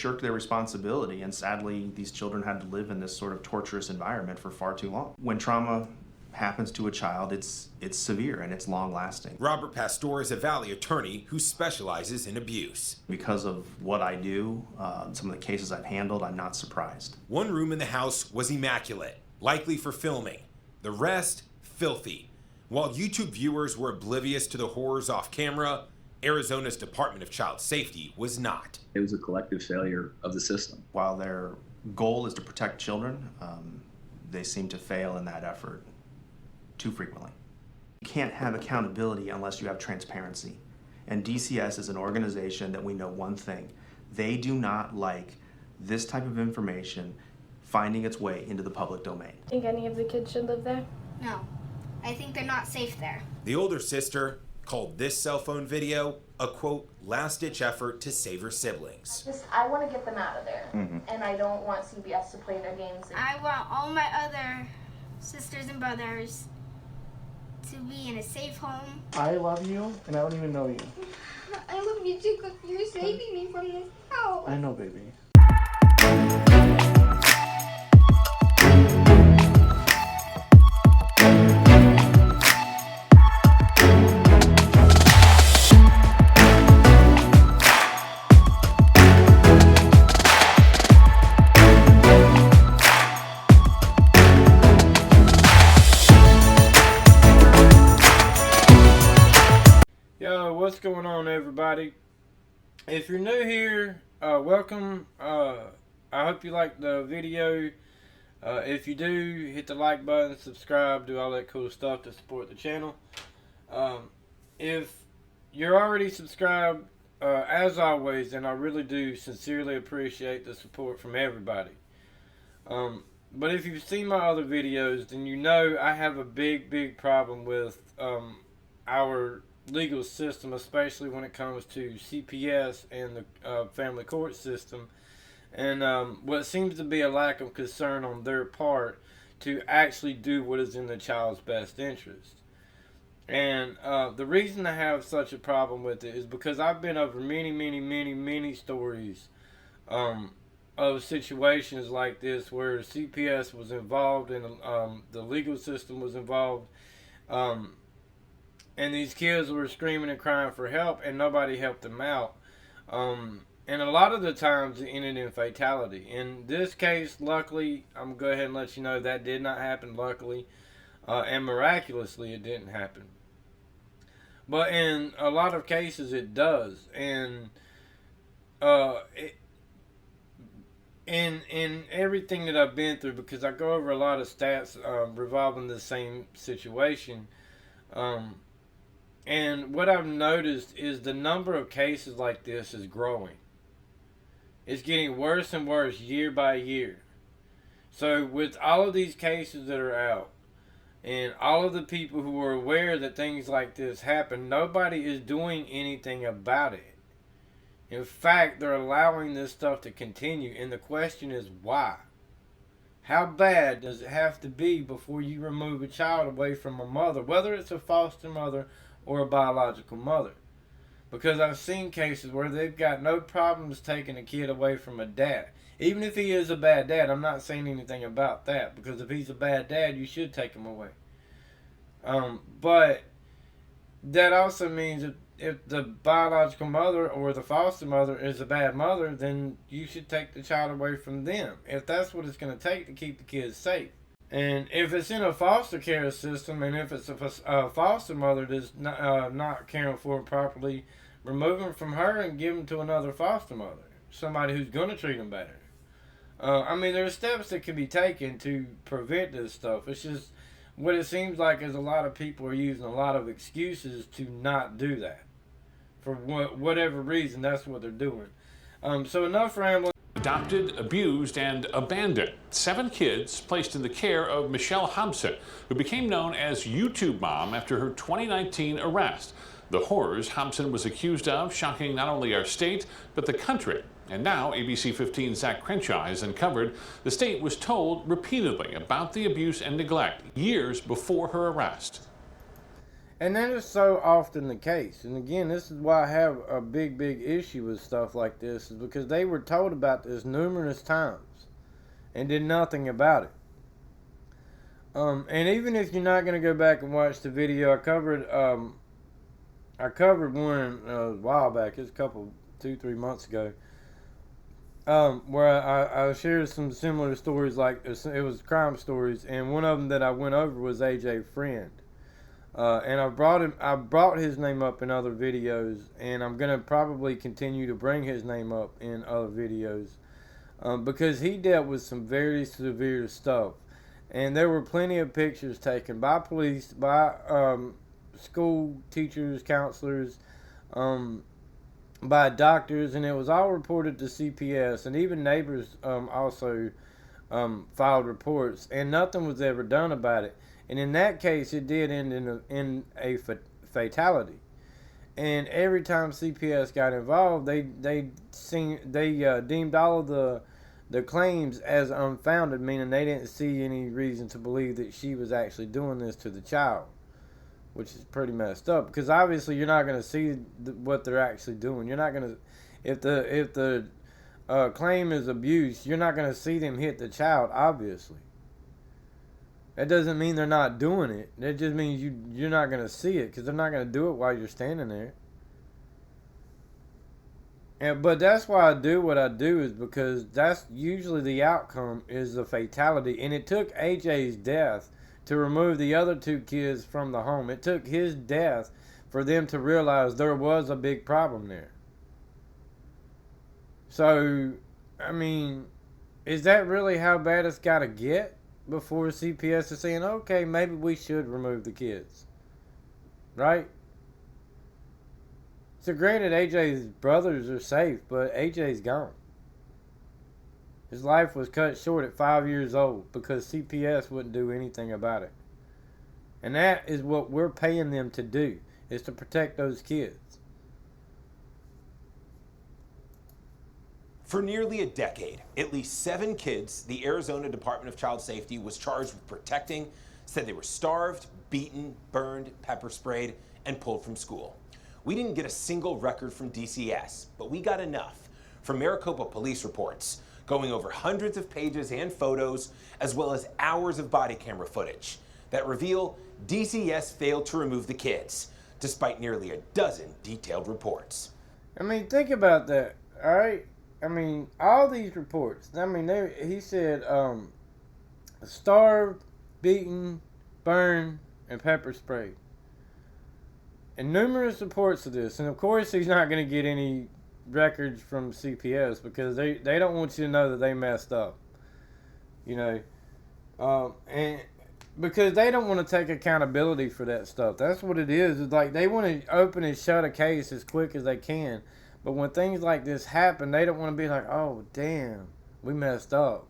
shirked their responsibility, and sadly, these children had to live in this sort of torturous environment for far too long. When trauma happens to a child, it's severe and it's long-lasting. Robert Pastor is a Valley attorney who specializes in abuse. Because of what I do, some of the cases I've handled, I'm not surprised. One room in the house was immaculate, likely for filming. The rest, filthy. While YouTube viewers were oblivious to the horrors off camera, Arizona's Department of Child Safety was not. It was a collective failure of the system. While their goal is to protect children, they seem to fail in that effort too frequently. You can't have accountability unless you have transparency. And DCS is an organization that we know one thing. They do not like this type of information finding its way into the public domain. Think any of the kids should live there? No. I think they're not safe there. The older sister called this cell phone video a, quote, last-ditch effort to save her siblings. I want to get them out of there, and I don't want CPS to play their games. I want all my other sisters and brothers to be in a safe home. I love you, and I don't even know you. I love you too, because you're saving me from this house. I know, baby. Yo, what's going on, everybody? If you're new here, welcome. I hope you like the video. If you do, hit the like button, subscribe, do all that cool stuff to support the channel. If you're already subscribed, as always, then I really do sincerely appreciate the support from everybody. But if you've seen my other videos, then you know I have a big problem with our legal system, especially when it comes to CPS and the family court system, and what seems to be a lack of concern on their part to actually do what is in the child's best interest. And the reason I have such a problem with it is because I've been over many stories of situations like this where CPS was involved and the legal system was involved, and these kids were screaming and crying for help, and nobody helped them out. And a lot of the times it ended in fatality. In this case, luckily, I'm going to go ahead and let you know that did not happen, luckily. And miraculously, it didn't happen. But in a lot of cases, it does. And in everything that I've been through, because I go over a lot of stats revolving the same situation, and what I've noticed is the number of cases like this is growing. It's getting worse and worse year by year. So with all of these cases that are out, and all of the people who are aware that things like this happen, nobody is doing anything about it. In fact, they're allowing this stuff to continue, and the question is why? How bad does it have to be before you remove a child away from a mother, whether it's a foster mother or a biological mother? Because I've seen cases where they've got no problems taking a kid away from a dad. Even if he is a bad dad, I'm not saying anything about that, because if he's a bad dad, you should take him away. But that also means that if the biological mother or the foster mother is a bad mother, then you should take the child away from them, if that's what it's going to take to keep the kids safe. And if it's in a foster care system, and if it's a foster mother that's not caring for them properly, remove them from her and give them to another foster mother, somebody who's going to treat them better. I mean, there are steps that can be taken to prevent this stuff. It's just what it seems like is a lot of people are using a lot of excuses to not do that. For whatever reason, that's what they're doing. So enough rambling. Adopted, abused, and abandoned. 7 kids placed in the care of Michelle Hobson, who became known as YouTube Mom after her 2019 arrest. The horrors Hobson was accused of shocking not only our state, but the country. And now ABC 15's Zach Crenshaw has uncovered the state was told repeatedly about the abuse and neglect years before her arrest. And that is so often the case. And again, this is why I have a big issue with stuff like this, is because they were told about this numerous times and did nothing about it. And even if you're not going to go back and watch the video, I covered one a while back. It's a couple, 2-3 months ago, where I shared some similar stories. Like it was crime stories, and one of them that I went over was AJ Friend. And I brought his name up in other videos, and I'm gonna probably continue to bring his name up in other videos, because he dealt with some very severe stuff, and there were plenty of pictures taken by police, by school teachers, counselors, by doctors, and it was all reported to CPS, and even neighbors also filed reports, and nothing was ever done about it. And in that case, it did end in a fatality. And every time CPS got involved, they deemed all of the claims as unfounded, meaning they didn't see any reason to believe that she was actually doing this to the child, which is pretty messed up. Because obviously, you're not going to see what they're actually doing. You're not going to, if the claim is abuse, you're not going to see them hit the child, obviously. That doesn't mean they're not doing it. That just means you're not going to see it, because they're not going to do it while you're standing there. But that's why I do what I do, is because that's usually the outcome, is the fatality. And it took AJ's death to remove the other 2 kids from the home. It took his death for them to realize there was a big problem there. So, I mean, is that really how bad it's got to get before CPS is saying, okay, maybe we should remove the kids? Right? So granted, AJ's brothers are safe, but AJ's gone. His life was cut short at 5 years old because CPS wouldn't do anything about it. And that is what we're paying them to do, is to protect those kids. For nearly a decade, at least 7 kids the Arizona Department of Child Safety was charged with protecting said they were starved, beaten, burned, pepper sprayed, and pulled from school. We didn't get a single record from DCS, but we got enough from Maricopa police reports, going over hundreds of pages and photos, as well as hours of body camera footage that reveal DCS failed to remove the kids, despite nearly a dozen detailed reports. I mean, think about that, all right? I mean, all these reports, I mean, he said starved, beaten, burned, and pepper sprayed. And numerous reports of this. And of course, he's not going to get any records from CPS, because they don't want you to know that they messed up. You know? And because they don't want to take accountability for that stuff. That's what it is. It's like they want to open and shut a case as quick as they can. But when things like this happen, they don't want to be like, oh, damn, we messed up.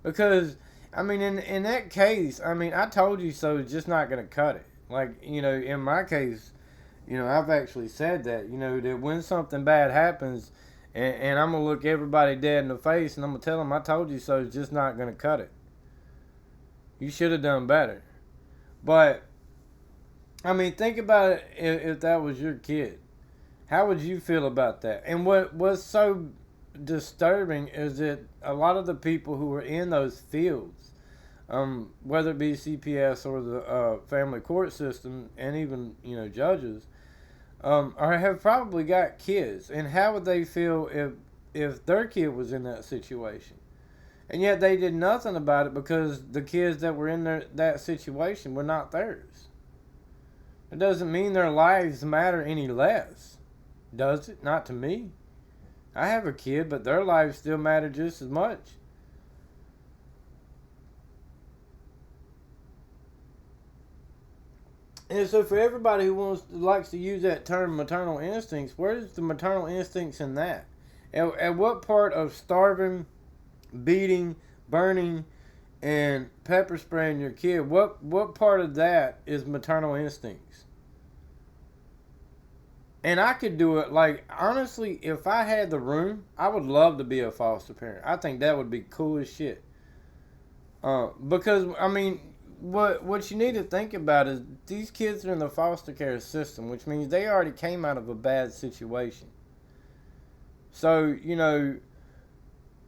Because, I mean, in that case, I mean, I told you so is just not going to cut it. Like, you know, in my case, you know, I've actually said that, you know, that when something bad happens, and I'm going to look everybody dead in the face, and I'm going to tell them I told you so is just not going to cut it. You should have done better. But, I mean, think about it if that was your kid. How would you feel about that? And what was so disturbing is that a lot of the people who were in those fields, whether it be CPS or the family court system, and even, you know, judges, have probably got kids. And how would they feel if their kid was in that situation? And yet they did nothing about it, because the kids that were in that situation were not theirs. It doesn't mean their lives matter any less. Does it? Not to me. I have a kid, but their lives still matter just as much. And so for everybody who likes to use that term maternal instincts, where's the maternal instincts in that? At what part of starving, beating, burning, and pepper spraying your kid, what part of that is maternal instincts? And I could do it, like, honestly, if I had the room, I would love to be a foster parent. I think that would be cool as shit. Because, I mean, what you need to think about is these kids are in the foster care system, which means they already came out of a bad situation. So, you know,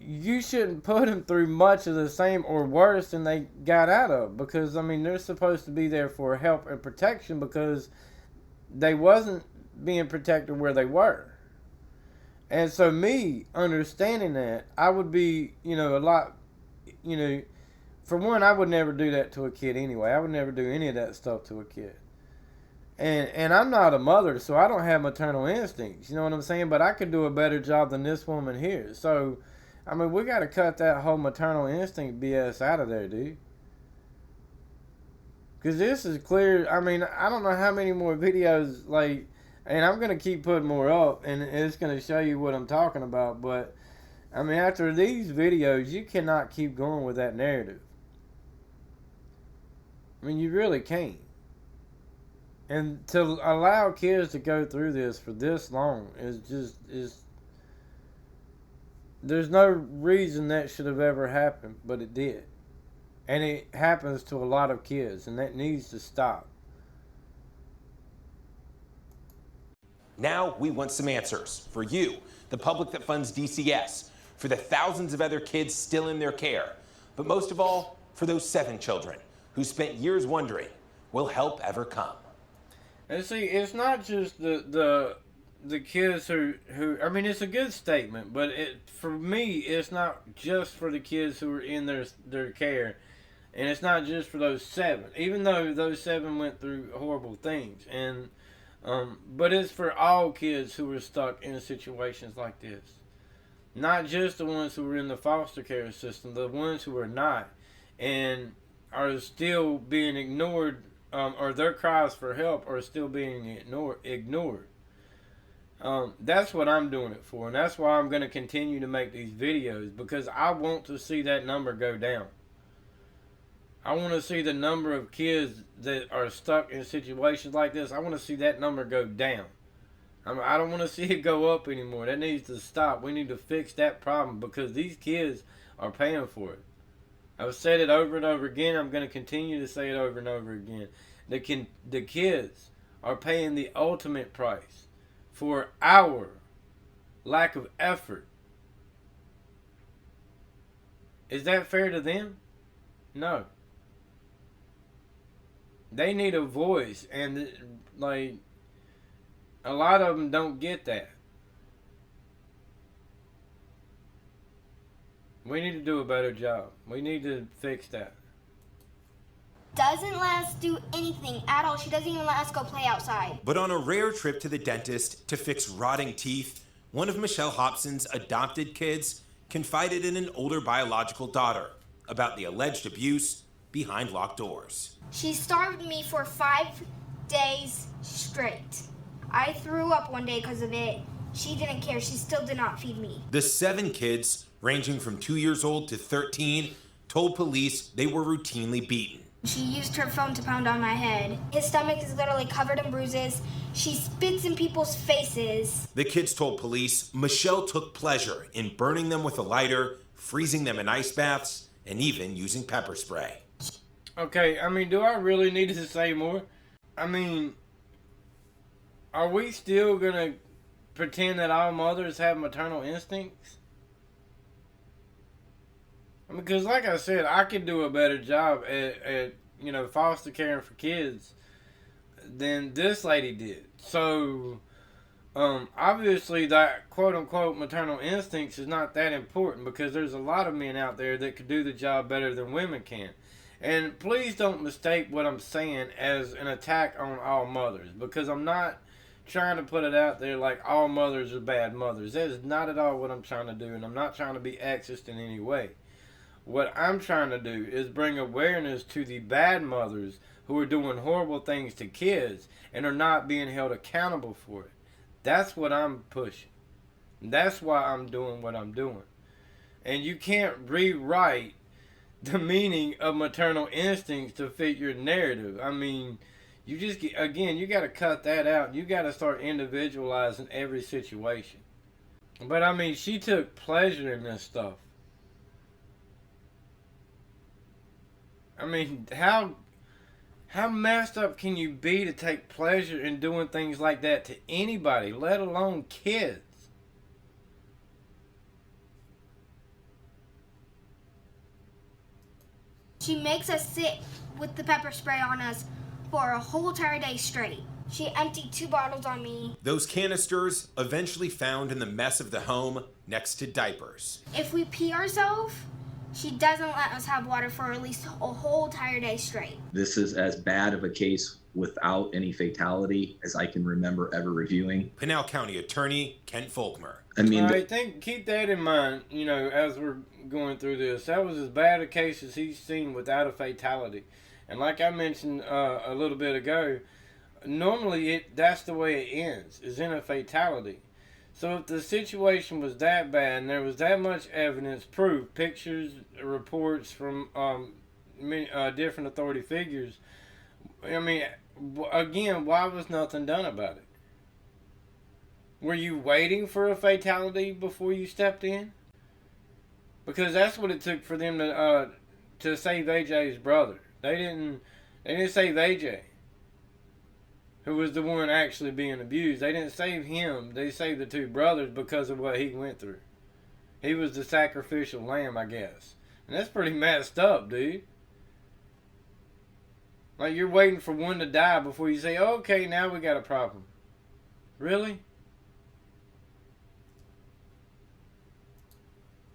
you shouldn't put them through much of the same or worse than they got out of, because, I mean, they're supposed to be there for help and protection because they wasn't being protected where they were. And so me understanding that, I would be, you know, a lot, you know, for one, I would never do that to a kid anyway. I would never do any of that stuff to a kid. And I'm not a mother, so I don't have maternal instincts. You know what I'm saying? But I could do a better job than this woman here. So, I mean, we got to cut that whole maternal instinct BS out of there, dude. Because this is clear. I mean, I don't know how many more videos, like, and I'm going to keep putting more up, and it's going to show you what I'm talking about. But, I mean, after these videos, you cannot keep going with that narrative. I mean, you really can't. And to allow kids to go through this for this long is there's no reason that should have ever happened, but it did. And it happens to a lot of kids, and that needs to stop. Now we want some answers for you, the public that funds DCS, for the thousands of other kids still in their care, but most of all, for those 7 children who spent years wondering, will help ever come? And see, it's not just the kids who I mean, it's a good statement, but for me, it's not just for the kids who are in their care, and it's not just for those 7, even though those 7 went through horrible things, and but it's for all kids who are stuck in situations like this. Not just the ones who are in the foster care system, the ones who are not, and are still being ignored, or their cries for help are still being ignored. That's what I'm doing it for, and that's why I'm going to continue to make these videos, because I want to see that number go down. I want to see the number of kids that are stuck in situations like this, I want to see that number go down. I don't want to see it go up anymore. That needs to stop. We need to fix that problem, because these kids are paying for it. I've said it over and over again. I'm going to continue to say it over and over again. The kids are paying the ultimate price for our lack of effort. Is that fair to them? No. They need a voice, and like a lot of them don't get that. We need to do a better job. We need to fix that. Doesn't let us do anything at all. She doesn't even let us go play outside. But on a rare trip to the dentist to fix rotting teeth, one of Michelle Hobson's adopted kids confided in an older biological daughter about the alleged abuse behind locked doors. She starved me for 5 days straight. I threw up one day because of it. She didn't care. She still did not feed me. The 7 kids, ranging from 2 years old to 13, told police they were routinely beaten. She used her phone to pound on my head. His stomach is literally covered in bruises. She spits in people's faces. The kids told police Michelle took pleasure in burning them with a lighter, freezing them in ice baths, and even using pepper spray. Okay, I mean, do I really need to say more? I mean, are we still going to pretend that all mothers have maternal instincts? Because like I said, I could do a better job at you know, foster caring for kids than this lady did. So, obviously that quote-unquote maternal instincts is not that important, because there's a lot of men out there that could do the job better than women can. And please don't mistake what I'm saying as an attack on all mothers, because I'm not trying to put it out there like all mothers are bad mothers. That is not at all what I'm trying to do, and I'm not trying to be sexist in any way. What I'm trying to do is bring awareness to the bad mothers who are doing horrible things to kids and are not being held accountable for it. That's what I'm pushing. That's why I'm doing what I'm doing. And you can't rewrite the meaning of maternal instincts to fit your narrative. I mean, you just, again, you got to cut that out. You got to start individualizing every situation. But I mean, she took pleasure in this stuff. I mean, how messed up can you be to take pleasure in doing things like that to anybody, let alone kids? She makes us sit with the pepper spray on us for a whole entire day straight. She emptied 2 bottles on me. Those canisters eventually found in the mess of the home next to diapers. If we pee ourselves, she doesn't let us have water for at least a whole entire day straight. This is as bad of a case without any fatality as I can remember ever reviewing. Pinal County Attorney Kent Volkmer. I mean, I think keep that in mind, you know, as we're going through this. That was as bad a case as he's seen without a fatality. And like I mentioned a little bit ago, normally that's the way it ends, is in a fatality. So if the situation was that bad and there was that much evidence, proof, pictures, reports from different authority figures, I mean, again, why was nothing done about it? Were you waiting for a fatality before you stepped in? Because that's what it took for them to save AJ's brother. They didn't save AJ, who was the one actually being abused. They didn't save him. They saved the 2 brothers because of what he went through. He was the sacrificial lamb, I guess. And that's pretty messed up, dude. Like, you're waiting for one to die before you say, okay, now we got a problem. Really?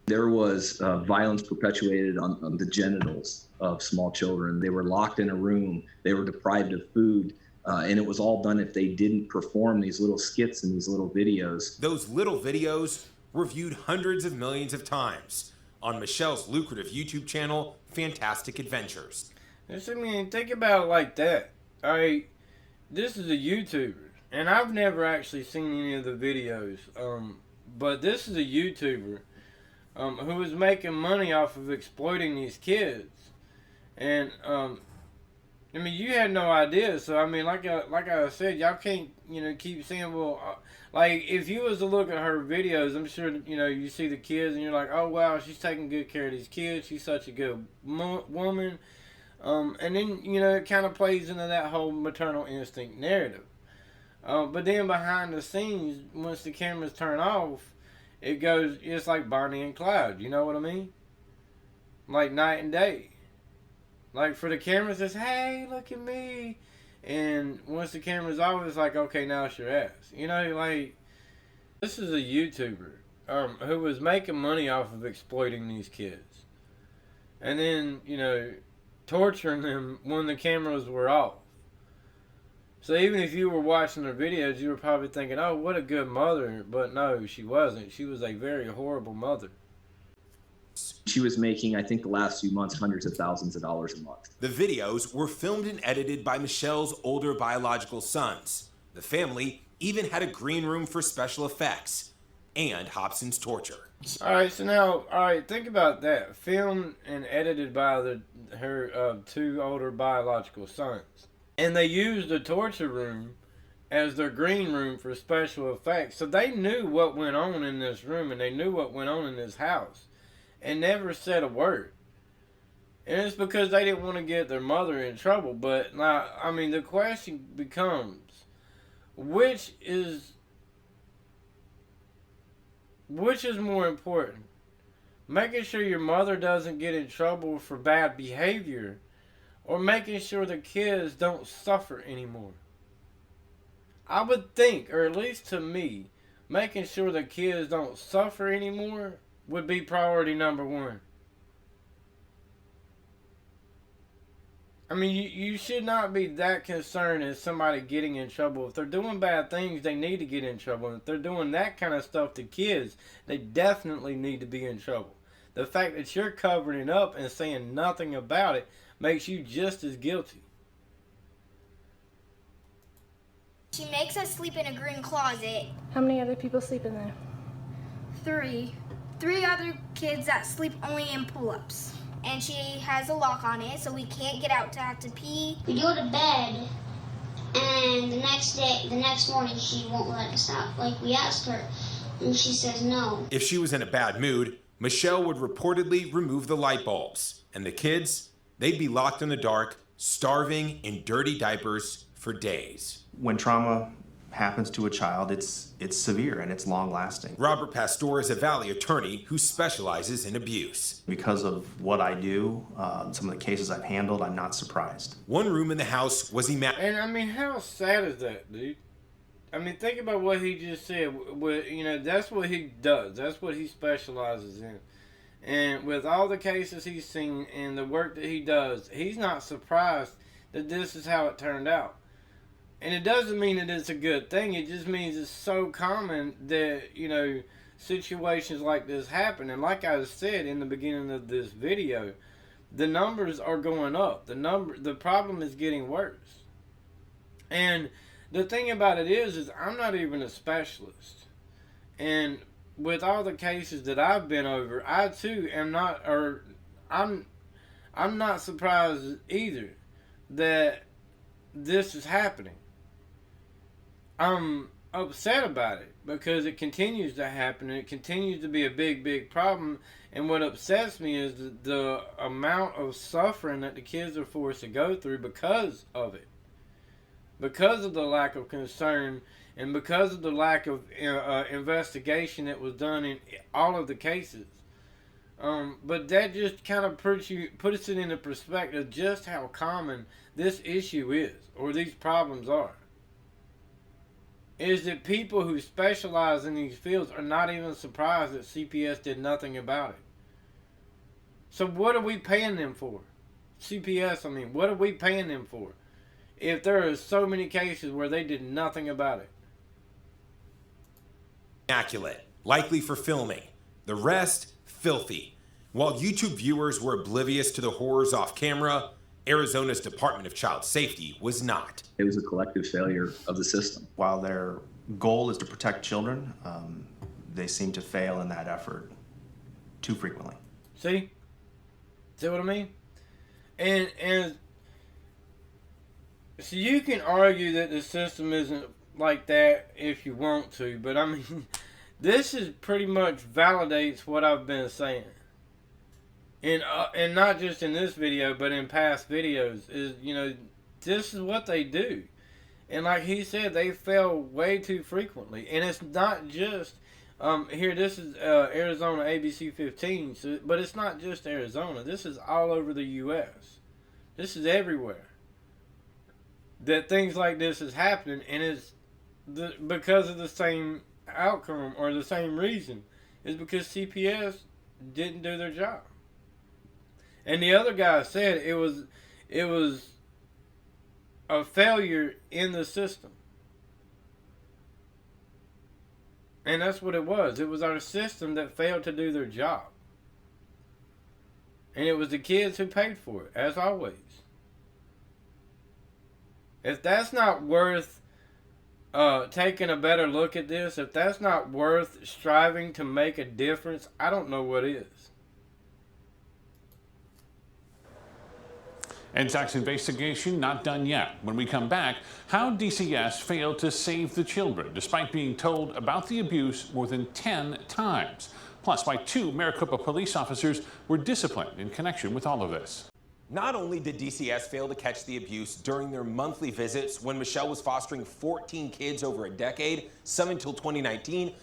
there was violence perpetuated on the genitals of small children. They were locked in a room. They were deprived of food. And it was all done if they didn't perform these little skits and these little videos. Those little videos were viewed hundreds of millions of times on Michelle's lucrative YouTube channel, Fantastic Adventures. I mean, think about it like that. This is a YouTuber, and I've never actually seen any of the videos. But this is a YouTuber who is making money off of exploiting these kids, and I mean, you had no idea. So I mean, like I said, y'all can't keep saying, well, like if you was to look at her videos, I'm sure you see the kids and you're like, oh wow, she's taking good care of these kids. She's such a good woman. And then it kind of plays into that whole maternal instinct narrative. But then behind the scenes, once the cameras turn off, it's like Bonnie and Clyde. You know what I mean? Like night and day. Like for the cameras, it's hey, look at me, and once the camera's off, it's like okay, now it's your ass. Like this is a YouTuber who was making money off of exploiting these kids, and then torturing them when the cameras were off. So even if you were watching their videos, you were probably thinking, oh, what a good mother. But no, she wasn't. She was a very horrible mother. She was making, I think the last few months, hundreds of thousands of dollars a month. The videos were filmed and edited by Michelle's older biological sons. The family even had a green room for special effects and Hobson's torture. Alright, so now, think about that. Filmed and edited by her two older biological sons. And they used the torture room as their green room for special effects. So they knew what went on in this room and they knew what went on in this house. And never said a word. And it's because they didn't want to get their mother in trouble. But now, I mean, the question becomes, which is more important? Making sure your mother doesn't get in trouble for bad behavior, or making sure the kids don't suffer anymore? I would think, or at least to me, making sure the kids don't suffer anymore would be priority number one. I mean, you should not be that concerned as somebody getting in trouble. If they're doing bad things, they need to get in trouble. And if they're doing that kind of stuff to kids, they definitely need to be in trouble. The fact that you're covering it up and saying nothing about it makes you just as guilty. She makes us sleep in a green closet. How many other people sleep in there? 3 other kids that sleep only in pull-ups. And she has a lock on it, so we can't get out to have to pee. We go to bed, and the next morning, she won't let us out. Like, we asked her, and she says no. If she was in a bad mood, Michelle would reportedly remove the light bulbs, and the kids, they'd be locked in the dark, starving in dirty diapers for days. When trauma happens to a child, it's severe and it's long lasting. Robert Pastor is a Valley attorney who specializes in abuse. Because of what I do, some of the cases I've handled, I'm not surprised. One room in the house was And I mean, how sad is that, dude? I mean, think about what he just said. You know, that's what he does. That's what he specializes in. And with all the cases he's seen and the work that he does, he's not surprised that this is how it turned out. And it doesn't mean that it's a good thing. It just means it's so common that, you know, situations like this happen. And like I said in the beginning of this video, the numbers are going up. The problem is getting worse. And the thing about it is I'm not even a specialist. And with all the cases that I've been over, I too am not, or I'm not surprised either that this is happening. I'm upset about it because it continues to happen and it continues to be a big problem. And what upsets me is the amount of suffering that the kids are forced to go through because of it. Because of the lack of concern and because of the lack of investigation that was done in all of the cases. But that just kind of puts it into perspective just how common this issue is, or these problems are. Is that people who specialize in these fields are not even surprised that CPS did nothing about it. So what are we paying them for? CPS, I mean, what are we paying them for? If there are so many cases where they did nothing about it. Immaculate, likely for filming. The rest, filthy. While YouTube viewers were oblivious to the horrors off camera, Arizona's Department of Child Safety was not. It was a collective failure of the system. While their goal is to protect children, they seem to fail in that effort too frequently. See what I mean? And so you can argue that the system isn't like that if you want to, but I mean, this is pretty much validates what I've been saying. And not just in this video, but in past videos, is, you know, this is what they do. And like he said, they fail way too frequently. And it's not just, here, this is Arizona ABC 15, so, but it's not just Arizona. This is all over the U.S. This is everywhere that things like this is happening, and it's because of the same outcome or the same reason. Is because CPS didn't do their job. And the other guy said it was a failure in the system. And that's what it was. It was our system that failed to do their job. And it was the kids who paid for it, as always. If that's not worth taking a better look at this, if that's not worth striving to make a difference, I don't know what is. NSAC's investigation not done yet. When we come back, how DCS failed to save the children despite being told about the abuse more than 10 times. Plus, why 2 Maricopa police officers were disciplined in connection with all of this. Not only did DCS fail to catch the abuse during their monthly visits when Michelle was fostering 14 kids over a decade, some until 2019,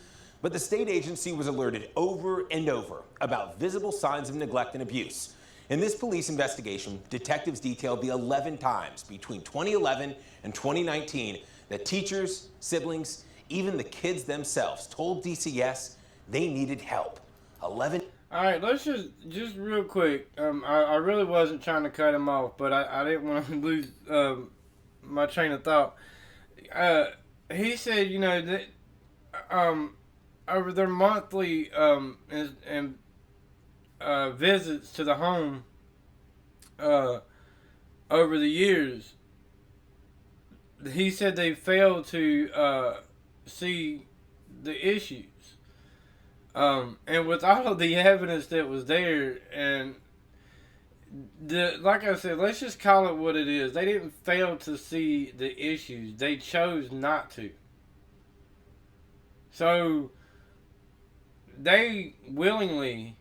but the state agency was alerted over and over about visible signs of neglect and abuse. In this police investigation, detectives detailed the 11 times between 2011 and 2019 that teachers, siblings, even the kids themselves told DCS they needed help. 11. All right, let's just real quick. I really wasn't trying to cut him off, but I didn't want to lose my train of thought. He said, you know, that over their monthly visits to the home over the years, he said they failed to see the issues. And with all of the evidence that was there, and like I said, let's just call it what it is. They didn't fail to see the issues. They chose not to. So they willingly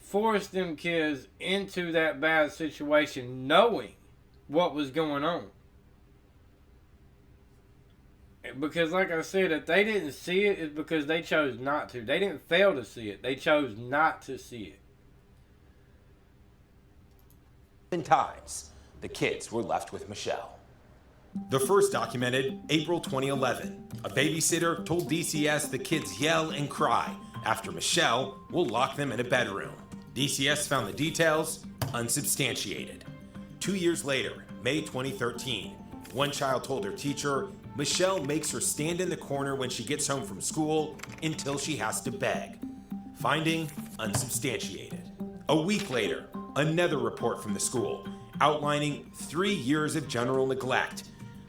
forced them kids into that bad situation knowing what was going on. Because like I said, if they didn't see it, it's because they chose not to. They didn't fail to see it. They chose not to see it. Times, the kids were left with Michelle. The first documented April 2011. A babysitter told DCS the kids yell and cry after Michelle will lock them in a bedroom. DCS found the details unsubstantiated. 2 years later, May 2013, one child told her teacher, Michelle makes her stand in the corner when she gets home from school until she has to beg. Finding unsubstantiated. A week later, another report from the school outlining 3 years of general neglect.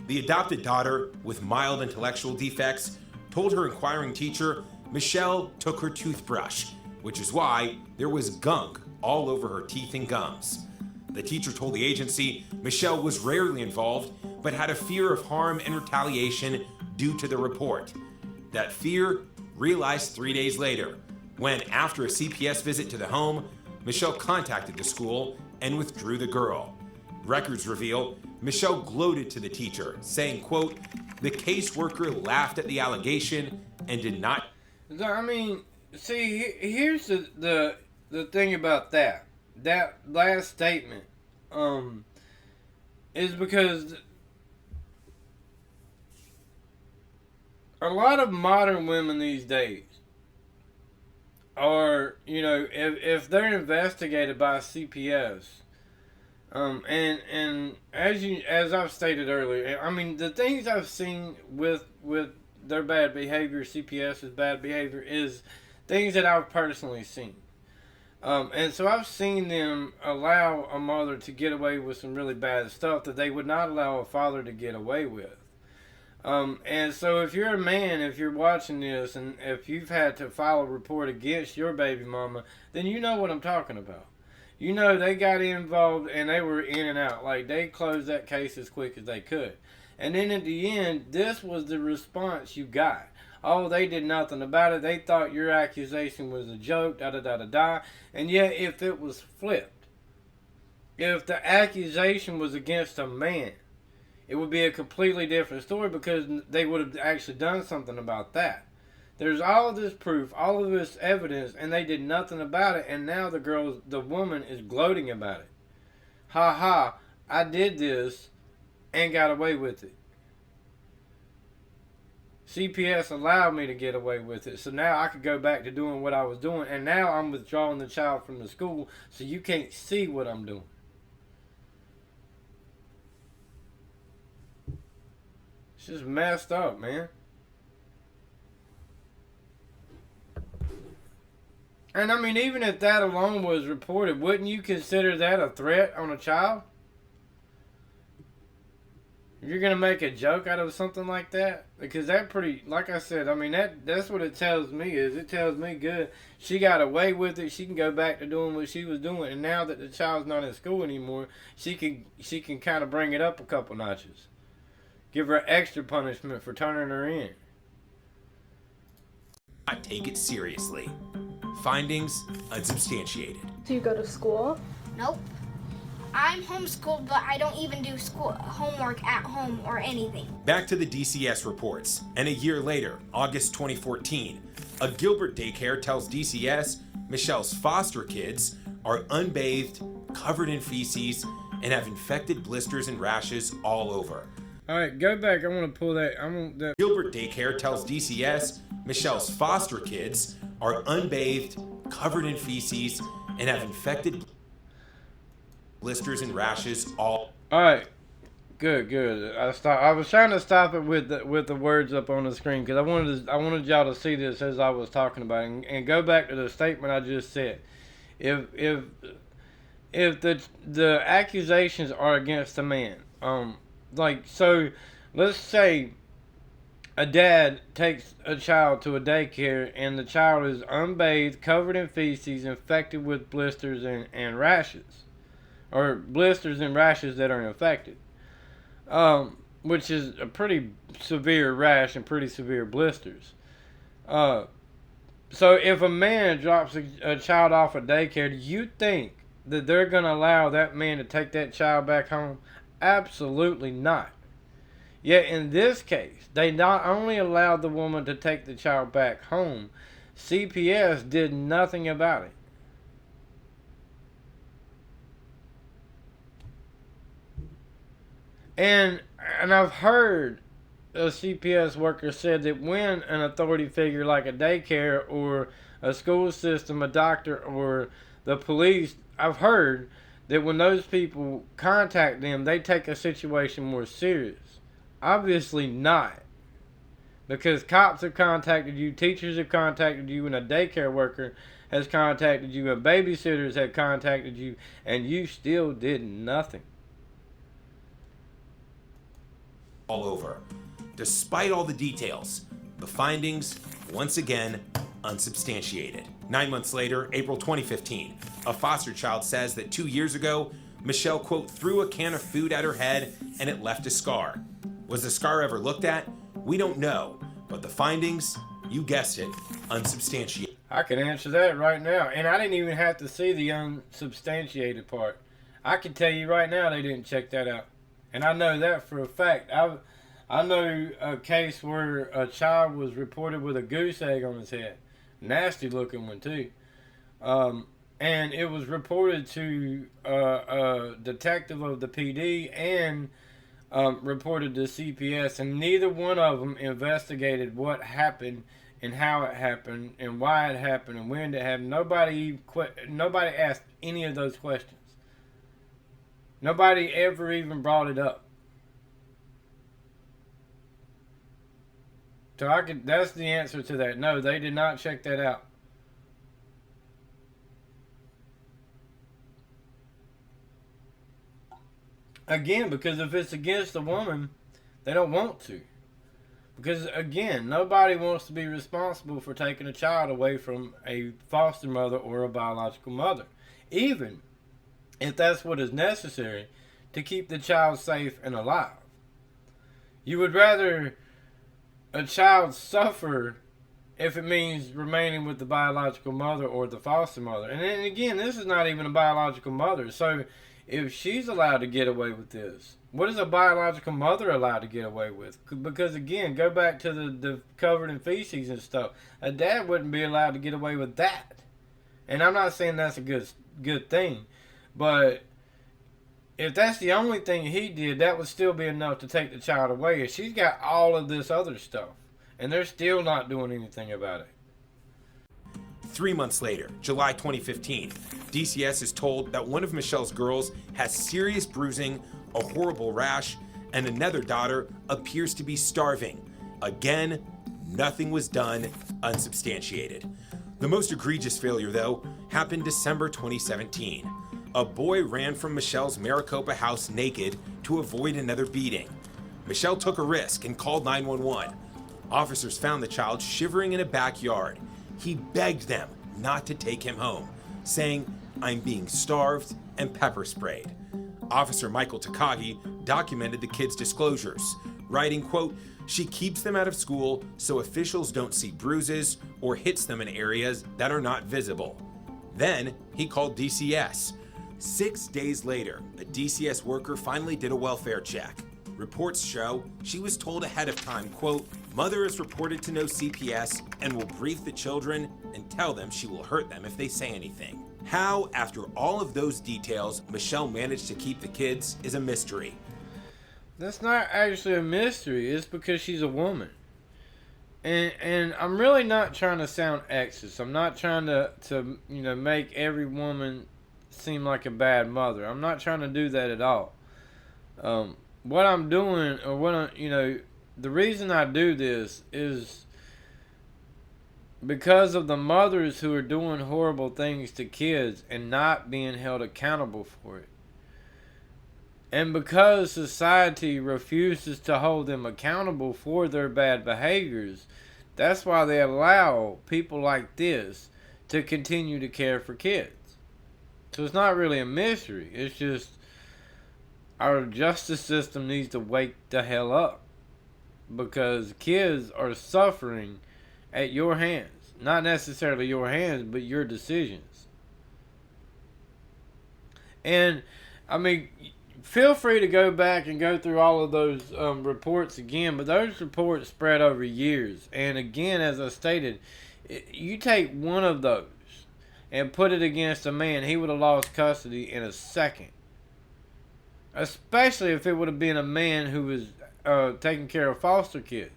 The adopted daughter with mild intellectual defects told her inquiring teacher Michelle took her toothbrush, which is why there was gunk all over her teeth and gums. The teacher told the agency Michelle was rarely involved, but had a fear of harm and retaliation due to the report. That fear realized 3 days later, when after a CPS visit to the home, Michelle contacted the school and withdrew the girl. Records reveal Michelle gloated to the teacher, saying, quote, the caseworker laughed at the allegation and did not. I mean, see, here's the thing about that last statement, is because a lot of modern women these days are, you know, if they're investigated by CPS, and as I've stated earlier, I mean, the things I've seen with their bad behavior, CPS's bad behavior, is things that I've personally seen. And so I've seen them allow a mother to get away with some really bad stuff that they would not allow a father to get away with. And so if you're a man, if you're watching this, and if you've had to file a report against your baby mama, then you know what I'm talking about. You know they got involved and they were in and out. Like, they closed that case as quick as they could. And then at the end, this was the response you got. Oh, they did nothing about it. They thought your accusation was a joke, da-da-da-da-da. And yet, if it was flipped, if the accusation was against a man, it would be a completely different story, because they would have actually done something about that. There's all this proof, all of this evidence, and they did nothing about it, and now the woman is gloating about it. Ha ha, I did this and got away with it. CPS allowed me to get away with it, so now I could go back to doing what I was doing, and now I'm withdrawing the child from the school, so you can't see what I'm doing. It's just messed up, man. And I mean, even if that alone was reported, wouldn't you consider that a threat on a child? If you're going to make a joke out of something like that? Because that pretty, like I said, I mean, that's what it tells me is, it tells me good. She got away with it. She can go back to doing what she was doing. And now that the child's not in school anymore, she can kind of bring it up a couple notches. Give her extra punishment for turning her in. I take it seriously. Findings unsubstantiated. Do you go to school? Nope. I'm homeschooled, but I don't even do school homework at home or anything. Back to the DCS reports, and a year later, August 2014, a Gilbert daycare tells DCS Michelle's foster kids are unbathed, covered in feces, and have infected blisters and rashes all over. All right, go back. I want to pull that. Gilbert daycare tells DCS Michelle's foster kids are unbathed, covered in feces, and have infected blisters and rashes all. All right, good. I was trying to stop it with the words up on the screen, because I wanted y'all to see this as I was talking about it, and go back to the statement I just said. If the accusations are against a man, like, so let's say a dad takes a child to a daycare and the child is unbathed, covered in feces, infected with blisters and rashes, or blisters and rashes that are infected, which is a pretty severe rash and pretty severe blisters. So if a man drops a child off at daycare, do you think that they're going to allow that man to take that child back home? Absolutely not. Yet in this case, they not only allowed the woman to take the child back home, CPS did nothing about it. And I've heard a CPS worker said that when an authority figure like a daycare or a school system, a doctor, or the police, I've heard that when those people contact them, they take a situation more serious. Obviously not. Because cops have contacted you, teachers have contacted you, and a daycare worker has contacted you, and babysitters have contacted you, and you still did nothing. All over. Despite all the details, the findings, once again, unsubstantiated. 9 months later, April 2015, a foster child says that 2 years ago, Michelle, quote, threw a can of food at her head and it left a scar. Was the scar ever looked at? We don't know, but the findings, you guessed it, unsubstantiated. I can answer that right now, and I didn't even have to see the unsubstantiated part. I can tell you right now they didn't check that out, and I know that for a fact. I know a case where a child was reported with a goose egg on his head. Nasty looking one too. And it was reported to a detective of the PD and reported to CPS, and neither one of them investigated what happened and how it happened and why it happened and when it happened. Nobody asked any of those questions. Nobody ever even brought it up. So that's the answer to that. No, they did not check that out. Again, because if it's against the woman, they don't want to. Because again, nobody wants to be responsible for taking a child away from a foster mother or a biological mother, even if that's what is necessary to keep the child safe and alive. You would rather a child suffer if it means remaining with the biological mother or the foster mother. And then again, this is not even a biological mother. So if she's allowed to get away with this, what is a biological mother allowed to get away with? Because again, go back to the covered in feces and stuff. A dad wouldn't be allowed to get away with that. And I'm not saying that's a good thing, but if that's the only thing he did, that would still be enough to take the child away. And she's got all of this other stuff, and they're still not doing anything about it. 3 months later, July 2015, DCS is told that one of Michelle's girls has serious bruising, a horrible rash, and another daughter appears to be starving. Again, nothing was done, unsubstantiated. The most egregious failure, though, happened December 2017. A boy ran from Michelle's Maricopa house naked to avoid another beating. Michelle took a risk and called 911. Officers found the child shivering in a backyard. He begged them not to take him home, saying, "I'm being starved," and pepper sprayed. Officer Michael Takagi documented the kid's disclosures, writing, quote, "She keeps them out of school so officials don't see bruises or hits them in areas that are not visible." Then he called DCS. 6 days later, a DCS worker finally did a welfare check. Reports show she was told ahead of time, quote, "Mother is reported to know CPS and will brief the children and tell them she will hurt them if they say anything." How, after all of those details, Michelle managed to keep the kids is a mystery. That's not actually a mystery. It's because she's a woman. And I'm really not trying to sound sexist. I'm not trying to make every woman seem like a bad mother. I'm not trying to do that at all. What I'm doing, or the reason I do this is because of the mothers who are doing horrible things to kids and not being held accountable for it. And because society refuses to hold them accountable for their bad behaviors, that's why they allow people like this to continue to care for kids. So it's not really a mystery. It's just our justice system needs to wake the hell up, because kids are suffering at your hands. not necessarily your hands, but your decisions. And, I mean, feel free to go back and go through all of those reports again, but those reports spread over years. And again, as I stated, you take one of those and put it against a man, he would have lost custody in a second. Especially if it would have been a man who was taking care of foster kids.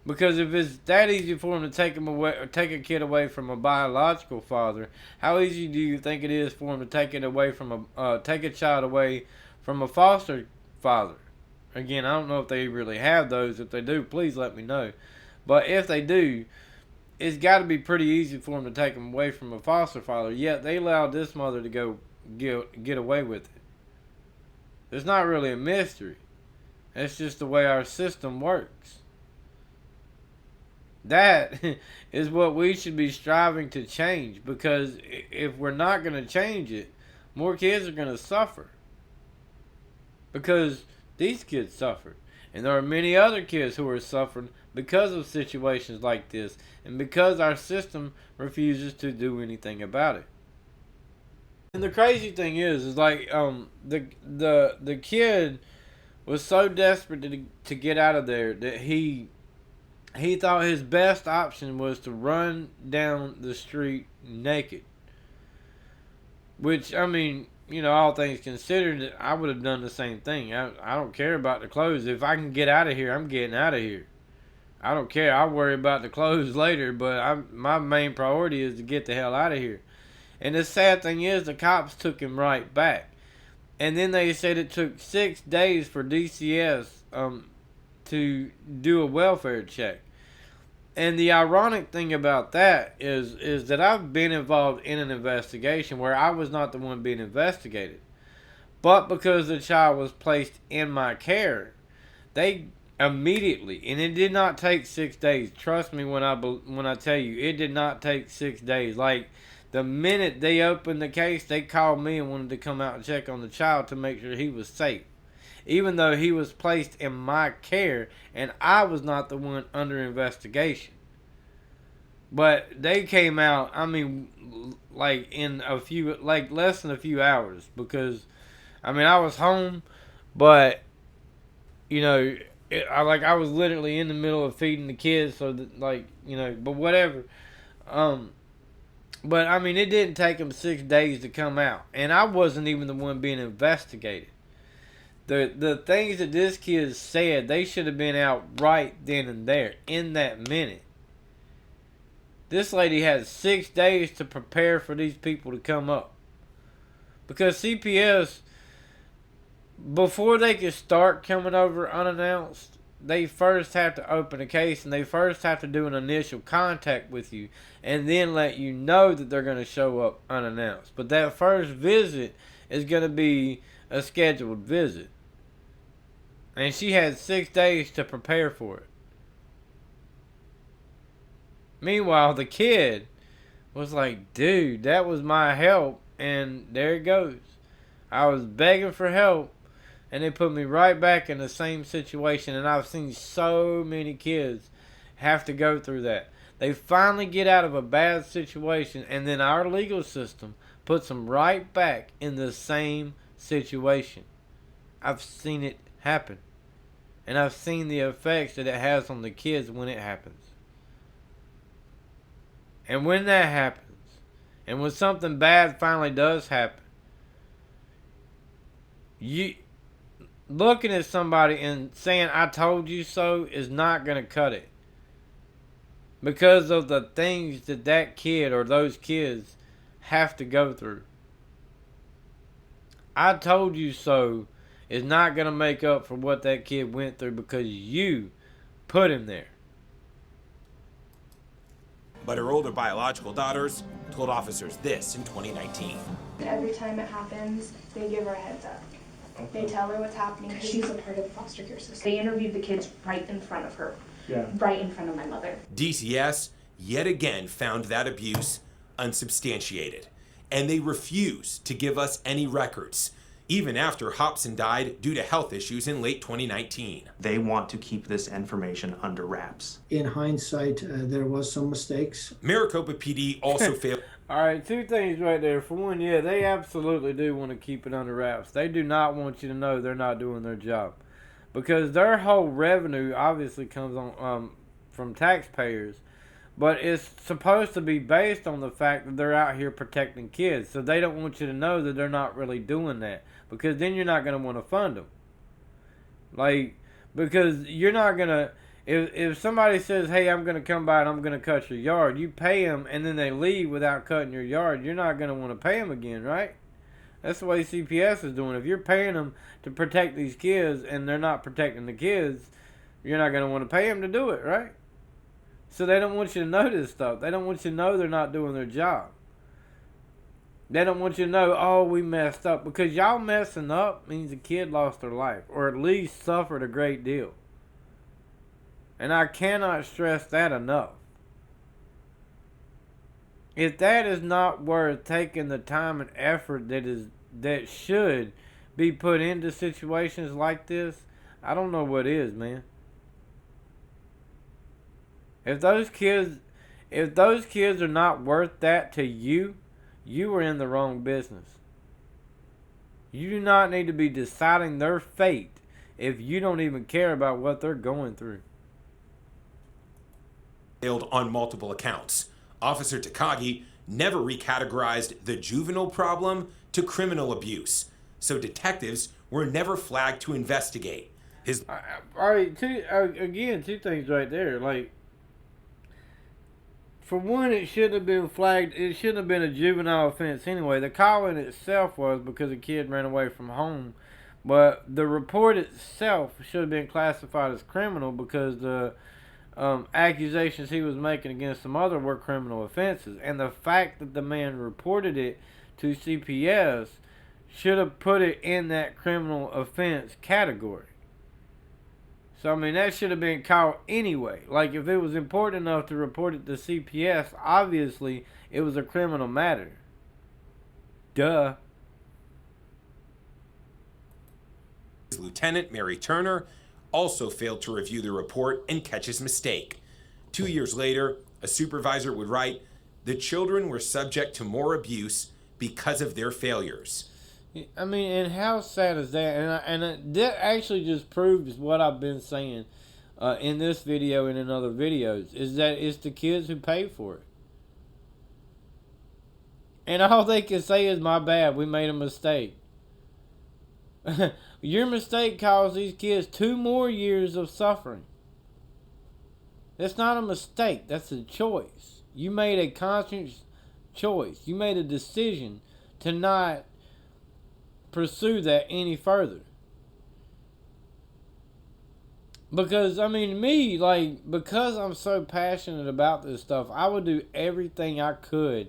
Because if it's that easy for him to take him away, or take a kid away from a biological father, how easy do you think it is for him to take it away from take a child away from a foster father? Again, I don't know if they really have those. If they do, please let me know. But if they do, it's got to be pretty easy for him to take him away from a foster father. Yet they allowed this mother to go get away with it. It's not really a mystery. It's just the way our system works. That is what we should be striving to change, because if we're not going to change it, more kids are going to suffer. Because these kids suffered. And there are many other kids who are suffering because of situations like this, and because our system refuses to do anything about it. And the crazy thing is like the kid was so desperate to get out of there that he thought his best option was to run down the street naked. Which, I mean, you know, all things considered, I would have done the same thing. I don't care about the clothes. If I can get out of here, I'm getting out of here. I don't care. I'll worry about the clothes later, but my main priority is to get the hell out of here. And the sad thing is, the cops took him right back. And then they said it took 6 days for DCS to do a welfare check. And the ironic thing about that is that I've been involved in an investigation where I was not the one being investigated. But because the child was placed in my care, they immediately, and it did not take 6 days. Trust me when I tell you, it did not take 6 days. Like, the minute they opened the case, they called me and wanted to come out and check on the child to make sure he was safe. Even though he was placed in my care and I was not the one under investigation. But they came out, I mean, like in less than a few hours. Because, I mean, I was home, but, you know, I was literally in the middle of feeding the kids, so that, like, you know, but whatever. But, I mean, it didn't take them 6 days to come out. And I wasn't even the one being investigated. The things that this kid said, they should have been out right then and there, in that minute. This lady had 6 days to prepare for these people to come up. Because CPS, before they could start coming over unannounced, they first have to open a case and they first have to do an initial contact with you and then let you know that they're going to show up unannounced. But that first visit is going to be a scheduled visit. And she had 6 days to prepare for it. Meanwhile, the kid was like, dude, that was my help, and there it goes. I was begging for help, and they put me right back in the same situation, and I've seen so many kids have to go through that. They finally get out of a bad situation, and then our legal system puts them right back in the same situation. I've seen it happen. And I've seen the effects that it has on the kids when it happens. And when that happens, and when something bad finally does happen, you looking at somebody and saying, I told you so, is not going to cut it. Because of the things that kid or those kids have to go through. I told you so is not going to make up for what that kid went through because you put him there. But her older biological daughters told officers this in 2019. Every time it happens, they give her a heads up. They tell her what's happening. She's a part of the foster care system. They interviewed the kids right in front of her. Yeah. Right in front of my mother. DCS yet again found that abuse unsubstantiated, and they refuse to give us any records, even after Hobson died due to health issues in late 2019. They want to keep this information under wraps. In hindsight, there was some mistakes. Maricopa PD also failed. All right, two things right there. For one, yeah, they absolutely do want to keep it under wraps. They do not want you to know they're not doing their job, because their whole revenue obviously comes on from taxpayers, but it's supposed to be based on the fact that they're out here protecting kids. So they don't want you to know that they're not really doing that, because then you're not going to want to fund them. Like, because you're not going to, if somebody says, hey, I'm going to come by and I'm going to cut your yard, you pay them and then they leave without cutting your yard, you're not going to want to pay them again, right? That's the way CPS is doing. If you're paying them to protect these kids and they're not protecting the kids, you're not going to want to pay them to do it, right? So they don't want you to know this stuff. They don't want you to know they're not doing their job. They don't want you to know, oh, we messed up. Because y'all messing up means a kid lost their life, or at least suffered a great deal. And I cannot stress that enough. If that is not worth taking the time and effort that should be put into situations like this, I don't know what is, man. If those kids are not worth that to you, you are in the wrong business. You do not need to be deciding their fate if you don't even care about what they're going through. Failed on multiple accounts. Officer Takagi never recategorized the juvenile problem to criminal abuse, so detectives were never flagged to investigate. All right, two things right there. Like, for one, it shouldn't have been flagged. It shouldn't have been a juvenile offense anyway. The call in itself was because a kid ran away from home, but the report itself should have been classified as criminal because the accusations he was making against the mother were criminal offenses. And the fact that the man reported it to CPS should have put it in that criminal offense category. So, I mean, that should have been caught anyway. Like, if it was important enough to report it to CPS, obviously it was a criminal matter. Duh. Lieutenant Mary Turner also failed to review the report and catch his mistake. 2 years later, a supervisor would write, "The children were subject to more abuse because of their failures." I mean, and how sad is that? And that actually just proves what I've been saying in this video and in other videos, is that it's the kids who pay for it. And all they can say is, my bad, we made a mistake. Your mistake caused these kids 2 more years of suffering. That's not a mistake. That's a choice. You made a conscious choice. You made a decision to not pursue that any further. Because, I mean, me, like, because I'm so passionate about this stuff, I would do everything I could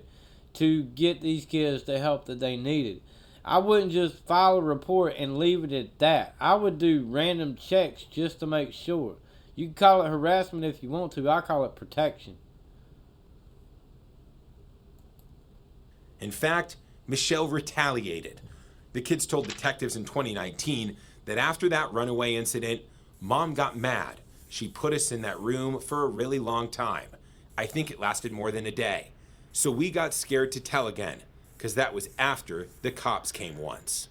to get these kids the help that they needed. I wouldn't just file a report and leave it at that. I would do random checks just to make sure. You can call it harassment if you want to. I call it protection. In fact, Michelle retaliated. The kids told detectives in 2019 that after that runaway incident, Mom got mad. She put us in that room for a really long time. I think it lasted more than a day. So we got scared to tell again, because that was after the cops came once.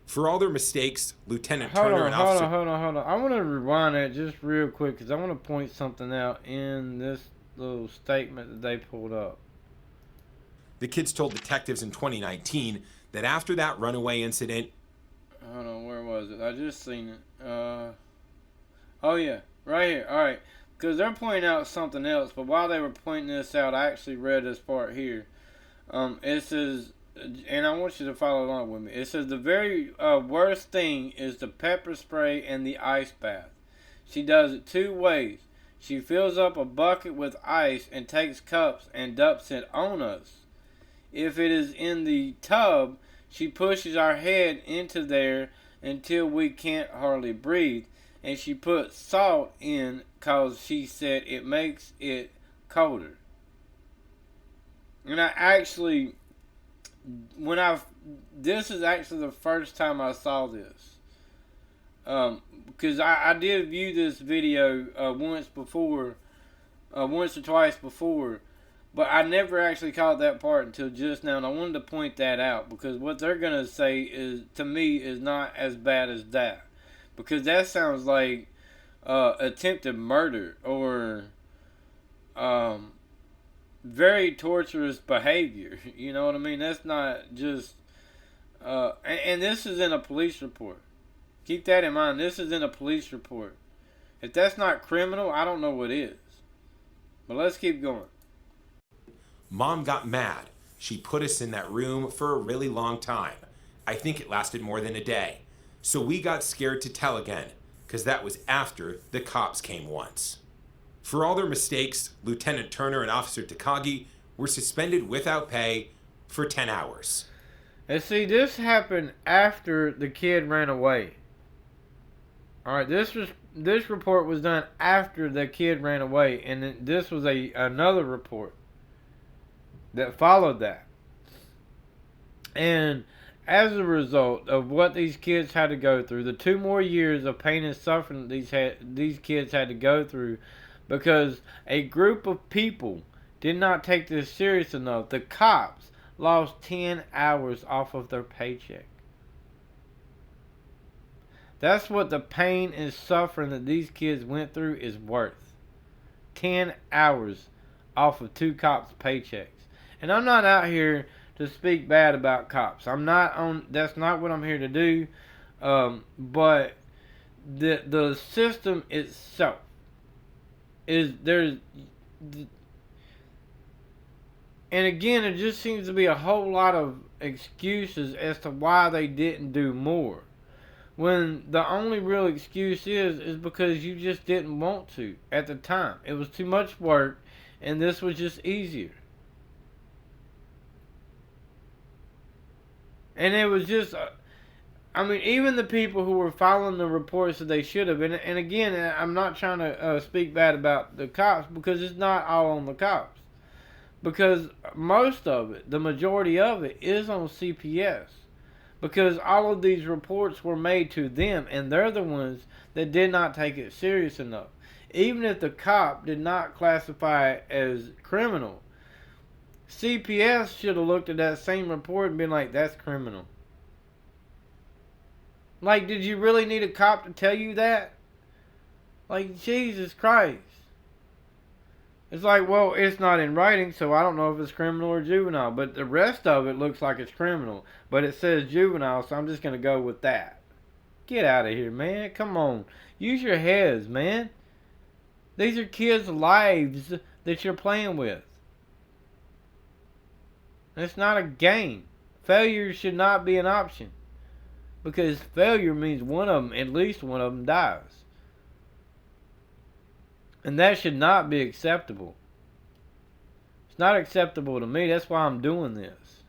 For all their mistakes, Lieutenant Turner and Officer... Hold on. I want to rewind that just real quick, because I want to point something out in this little statement that they pulled up. The kids told detectives in 2019 that after that runaway incident... Hold on, where was it? I just seen it. Oh yeah, right here. All right, because they're pointing out something else, but while they were pointing this out, I actually read this part here. It says, and I want you to follow along with me. It says, the very worst thing is the pepper spray and the ice bath. She does it 2 ways. She fills up a bucket with ice and takes cups and dumps it on us. If it is in the tub, she pushes our head into there until we can't hardly breathe. And she puts salt in because she said it makes it colder. And I actually this is actually the first time I saw this. Because I did view this video once or twice before, but I never actually caught that part until just now, and I wanted to point that out because what they're gonna say is, to me, is not as bad as that, because that sounds like attempted murder or very torturous behavior. You know what I mean? That's not just and this is in a police report. Keep that in mind. This is in a police report. If that's not criminal, I don't know what is. But let's keep going. Mom got mad. She put us in that room for a really long time. I think it lasted more than a day. So we got scared to tell again, because that was after the cops came once. For all their mistakes, Lieutenant Turner and Officer Takagi were suspended without pay for 10 hours. And see, this happened after the kid ran away. Alright, this report was done after the kid ran away, and then this was another report that followed that. And as a result of what these kids had to go through, the 2 more years of pain and suffering that these kids had to go through, because a group of people did not take this serious enough, the cops lost 10 hours off of their paycheck. That's what the pain and suffering that these kids went through is worth. 10 hours off of 2 cops' paychecks. And I'm not out here to speak bad about cops. That's not what I'm here to do. But the system itself and again, it just seems to be a whole lot of excuses as to why they didn't do more. When the only real excuse is because you just didn't want to at the time. It was too much work, and this was just easier. And it was just, even the people who were following the reports that they should have, and again, I'm not trying to speak bad about the cops, because it's not all on the cops. Because most of it, the majority of it, is on CPS. Because all of these reports were made to them, and they're the ones that did not take it serious enough. Even if the cop did not classify it as criminal, CPS should have looked at that same report and been like, that's criminal. Like, did you really need a cop to tell you that? Like, Jesus Christ. It's like, well, it's not in writing, so I don't know if it's criminal or juvenile. But the rest of it looks like it's criminal. But it says juvenile, so I'm just going to go with that. Get out of here, man. Come on. Use your heads, man. These are kids' lives that you're playing with. It's not a game. Failure should not be an option. Because failure means at least one of them dies. And that should not be acceptable. It's not acceptable to me. That's why I'm doing this.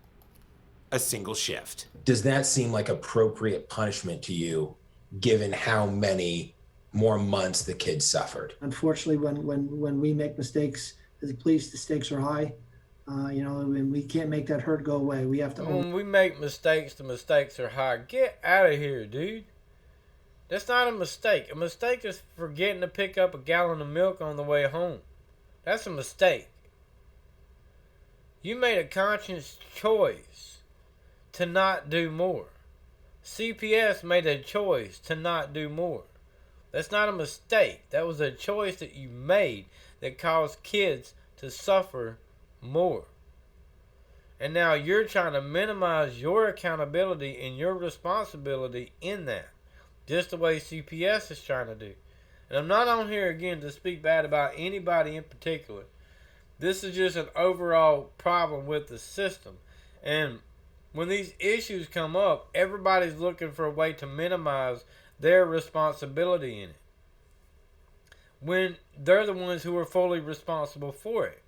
A single shift. Does that seem like appropriate punishment to you, given how many more months the kids suffered? Unfortunately, when we make mistakes as a police, the stakes are high. And we can't make that hurt go away. We have to When we make mistakes, the mistakes are high. Get out of here, dude. That's not a mistake. A mistake is forgetting to pick up a gallon of milk on the way home. That's a mistake. You made a conscious choice to not do more. CPS made a choice to not do more. That's not a mistake. That was a choice that you made that caused kids to suffer more. And now you're trying to minimize your accountability and your responsibility in that. Just the way CPS is trying to do. And I'm not on here again to speak bad about anybody in particular. This is just an overall problem with the system. And when these issues come up, everybody's looking for a way to minimize their responsibility in it, when they're the ones who are fully responsible for it.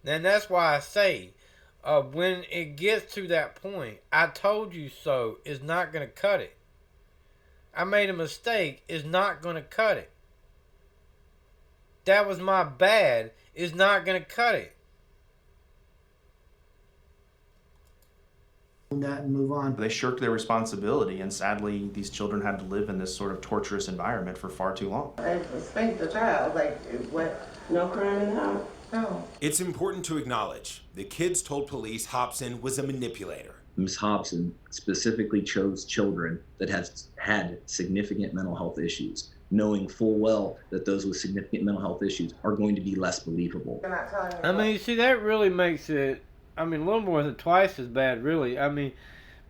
And that's why I say, when it gets to that point, I told you so is not going to cut it. I made a mistake is not going to cut it. That was my bad is not going to cut it. own that and move on. They shirked their responsibility, and sadly, these children had to live in this sort of torturous environment for far too long. They spanked the child, like, what, no crying in the house? No. It's important to acknowledge the kids told police Hobson was a manipulator. Ms. Hobson specifically chose children that had significant mental health issues, knowing full well that those with significant mental health issues are going to be less believable. I mean, see, that really makes it, I mean, a little more than twice as bad, really. I mean,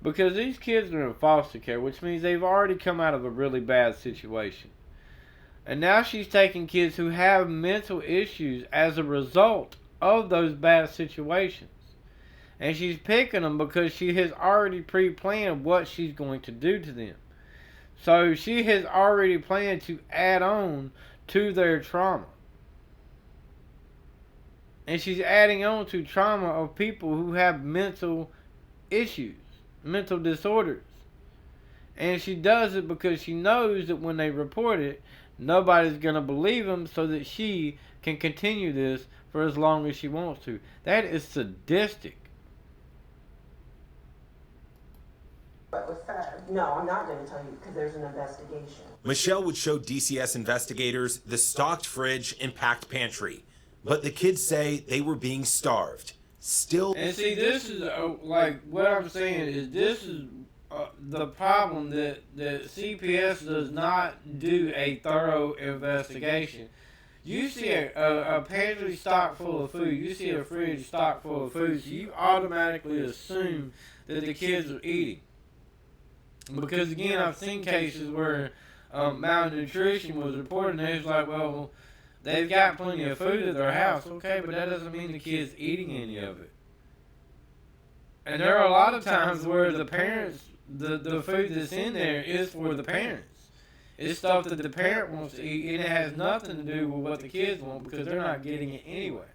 because these kids are in foster care, which means they've already come out of a really bad situation. And now she's taking kids who have mental issues as a result of those bad situations. And she's picking them because she has already pre-planned what she's going to do to them. So she has already planned to add on to their trauma. And she's adding on to trauma of people who have mental issues, mental disorders. And she does it because she knows that when they report it, nobody's going to believe them, so that she can continue this for as long as she wants to. That is sadistic. No, I'm not going to tell you because there's an investigation. Michelle would show DCS investigators the stocked fridge and packed pantry, but the kids say they were being starved. Still. And see, this is like what I'm saying is this is the problem that CPS does not do a thorough investigation. You see a pantry stocked full of food, you see a fridge stocked full of food, so you automatically assume that the kids are eating. Because again, I've seen cases where malnutrition was reported, and it's like, well, they've got plenty of food at their house, okay, but that doesn't mean the kid's eating any of it. And there are a lot of times where the parents, the food that's in there is for the parents. It's stuff that the parent wants to eat, and it has nothing to do with what the kids want because they're not getting it anyway.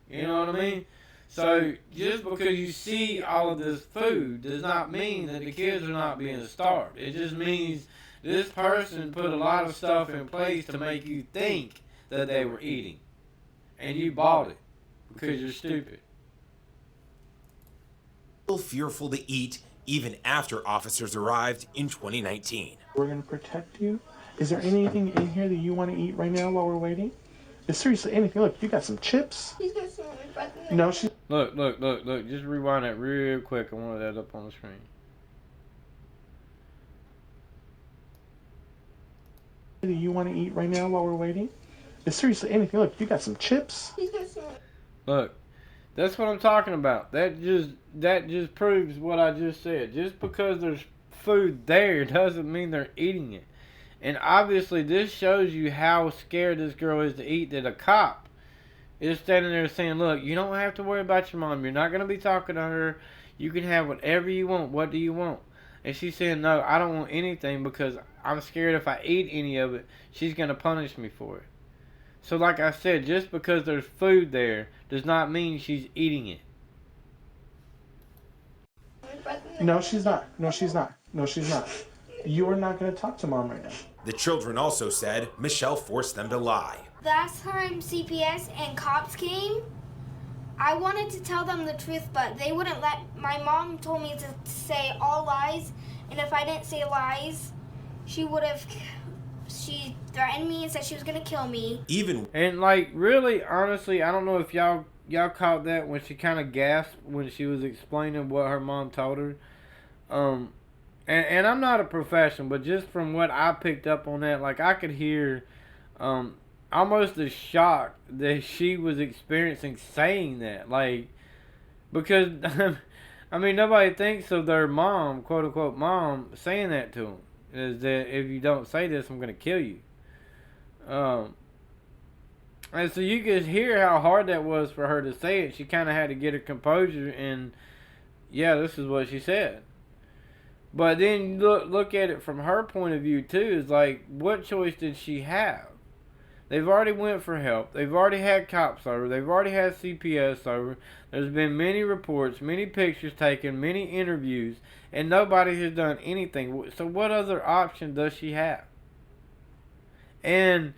You know what I mean? So just because you see all of this food does not mean that the kids are not being starved. It just means this person put a lot of stuff in place to make you think that they were eating. And you bought it because you're stupid. Still fearful to eat even after officers arrived in 2019. We're going to protect you. Is there anything in here that you want to eat right now while we're waiting? Is seriously anything? Look, you got some chips. She's got some breath in No, she. Look. Just rewind that real quick. I wanted that up on the screen. That you want to eat right now while we're waiting? Is seriously anything? Look, you got some chips. She's got some. Look, that's what I'm talking about. That just proves what I just said. Just because there's food there doesn't mean they're eating it. And obviously this shows you how scared this girl is to eat, that a cop is standing there saying, look, you don't have to worry about your mom. You're not going to be talking to her. You can have whatever you want. What do you want? And she's saying, no, I don't want anything because I'm scared if I eat any of it, she's going to punish me for it. So like I said, just because there's food there does not mean she's eating it. No, she's not. No, she's not. No, she's not. You are not going to talk to mom right now. The children also said Michelle forced them to lie. Last time CPS and cops came, I wanted to tell them the truth, but they wouldn't let. My mom told me to say all lies, and if I didn't say lies, she threatened me and said she was gonna kill me. And like, really, honestly, I don't know if y'all caught that when she kind of gasped when she was explaining what her mom told her. And I'm not a professional, but just from what I picked up on that, like I could hear almost the shock that she was experiencing saying that. Like, because, I mean, nobody thinks of their mom, quote unquote mom, saying that to them. Is that if you don't say this, I'm going to kill you. And so you could hear how hard that was for her to say it. She kind of had to get her composure, and yeah, this is what she said. But then look at it from her point of view too. Is like, what choice did she have? They've already went for help. They've already had cops over. They've already had CPS over. There's been many reports, many pictures taken, many interviews, and nobody has done anything. So what other option does she have? And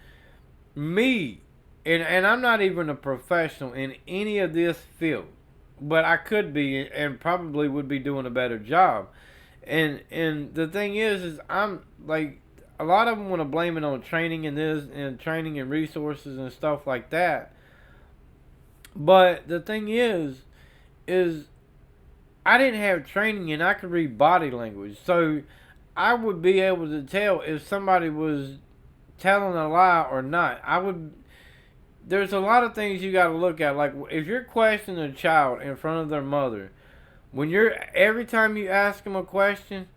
me, and I'm not even a professional in any of this field, but I could be and probably would be doing a better job. And the thing is I'm like, a lot of them want to blame it on training and this and training and resources and stuff like that. But the thing is I didn't have training and I could read body language. So I would be able to tell if somebody was telling a lie or not. There's a lot of things you got to look at. Like if you're questioning a child in front of their mother, every time you ask them a question,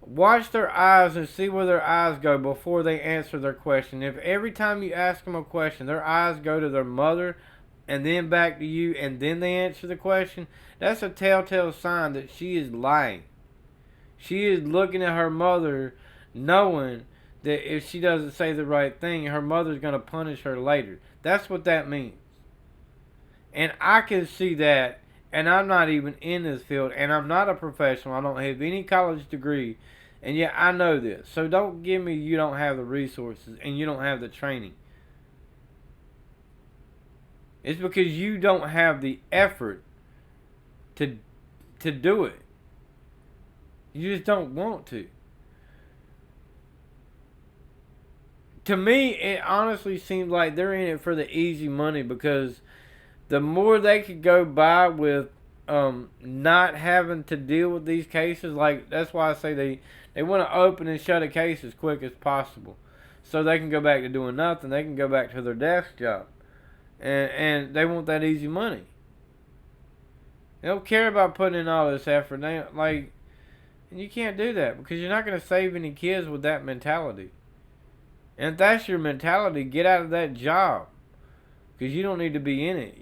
watch their eyes and see where their eyes go before they answer their question. If every time you ask them a question, their eyes go to their mother and then back to you and then they answer the question, that's a telltale sign that she is lying. She is looking at her mother knowing that if she doesn't say the right thing, her mother's going to punish her later. That's what that means. And I can see that, and I'm not even in this field, and I'm not a professional. I don't have any college degree, and yet I know this. So don't give me you don't have the resources and you don't have the training. It's because you don't have the effort to do it. You just don't want to. To me, it honestly seems like they're in it for the easy money, because the more they could go by with not having to deal with these cases, like that's why I say they want to open and shut a case as quick as possible, so they can go back to doing nothing. They can go back to their desk job, and they want that easy money. They don't care about putting in all this effort. And you can't do that because you're not going to save any kids with that mentality. And if that's your mentality, get out of that job because you don't need to be in it.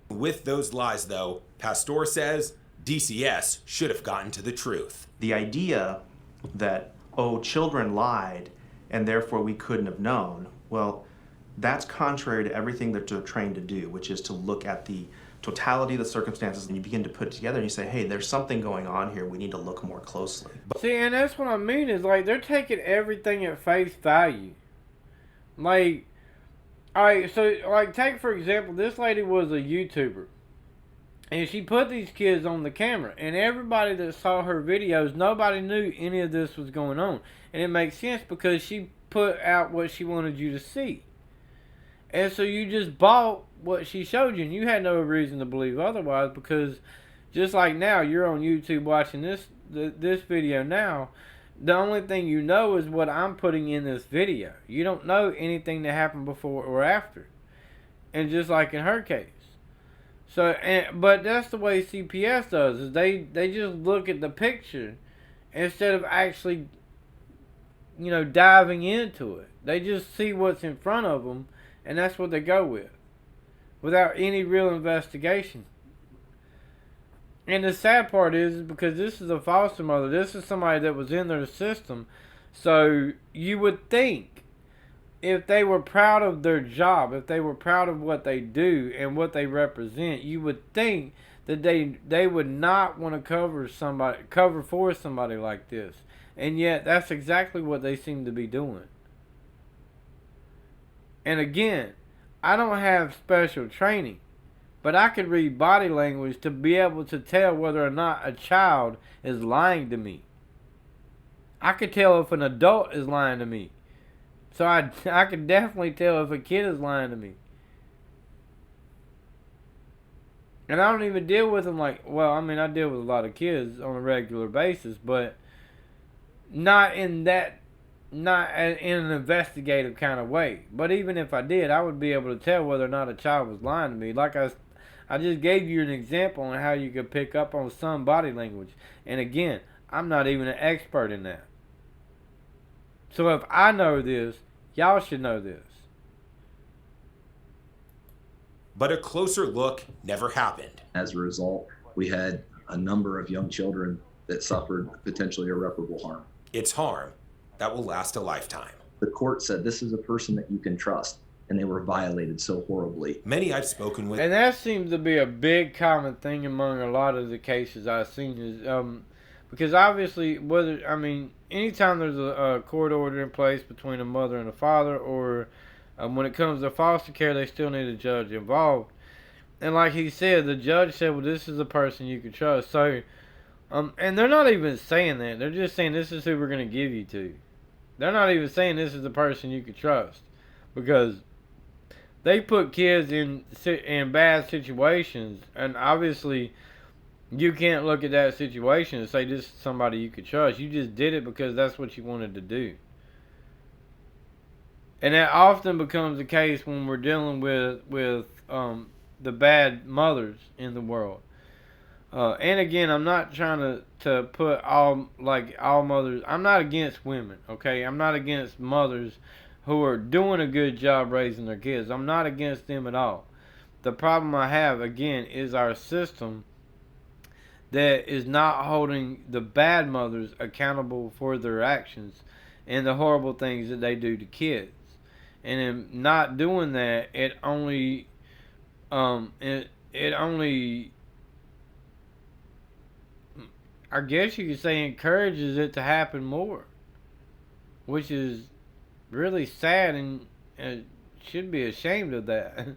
With those lies, though, Pastor says DCS should have gotten to the truth. The idea that, children lied and therefore we couldn't have known, well, that's contrary to everything that they're trained to do, which is to look at the totality of the circumstances, and you begin to put it together and you say, hey, there's something going on here. We need to look more closely. See, and that's what I mean is like they're taking everything at face value. Like, alright, so like take for example, this lady was a YouTuber. And she put these kids on the camera. And everybody that saw her videos, nobody knew any of this was going on. And it makes sense because she put out what she wanted you to see. And so you just bought what she showed you, and you had no reason to believe otherwise, because just like now, you're on YouTube watching this video now, the only thing you know is what I'm putting in this video. You don't know anything that happened before or after. And just like in her case. But that's the way CPS does, is they just look at the picture instead of actually, diving into it. They just see what's in front of them, and that's what they go with, without any real investigation. And the sad part is because this is a foster mother, this is somebody that was in their system, so you would think if they were proud of their job, if they were proud of what they do and what they represent, you would think that they would not want to cover for somebody like this. And yet that's exactly what they seem to be doing. And again, I don't have special training, but I could read body language to be able to tell whether or not a child is lying to me. I could tell if an adult is lying to me. So I could definitely tell if a kid is lying to me. And I don't even deal with them I deal with a lot of kids on a regular basis, but not in an investigative kind of way. But even if I did, I would be able to tell whether or not a child was lying to me. Like I just gave you an example on how you could pick up on some body language. And again, I'm not even an expert in that. So if I know this, y'all should know this. But a closer look never happened. As a result, we had a number of young children that suffered potentially irreparable harm. It's harm that will last a lifetime. The court said this is a person that you can trust, and they were violated so horribly. Many I've spoken with. And that seems to be a big common thing among a lot of the cases I've seen is because obviously anytime there's a court order in place between a mother and a father, or when it comes to foster care, they still need a judge involved. And like he said, the judge said, well, this is the person you can trust. So, and they're not even saying that. They're just saying this is who we're going to give you to. They're not even saying this is the person you can trust. Because they put kids in bad situations. And obviously, you can't look at that situation and say this is somebody you could trust. You just did it because that's what you wanted to do. And that often becomes the case when we're dealing with the bad mothers in the world. And again, I'm not trying to put all mothers. I'm not against women, okay? I'm not against mothers who are doing a good job raising their kids. I'm not against them at all. The problem I have, again, is our system that is not holding the bad mothers accountable for their actions and the horrible things that they do to kids. And in not doing that, it only I guess you could say encourages it to happen more, which is really sad and should be ashamed of that.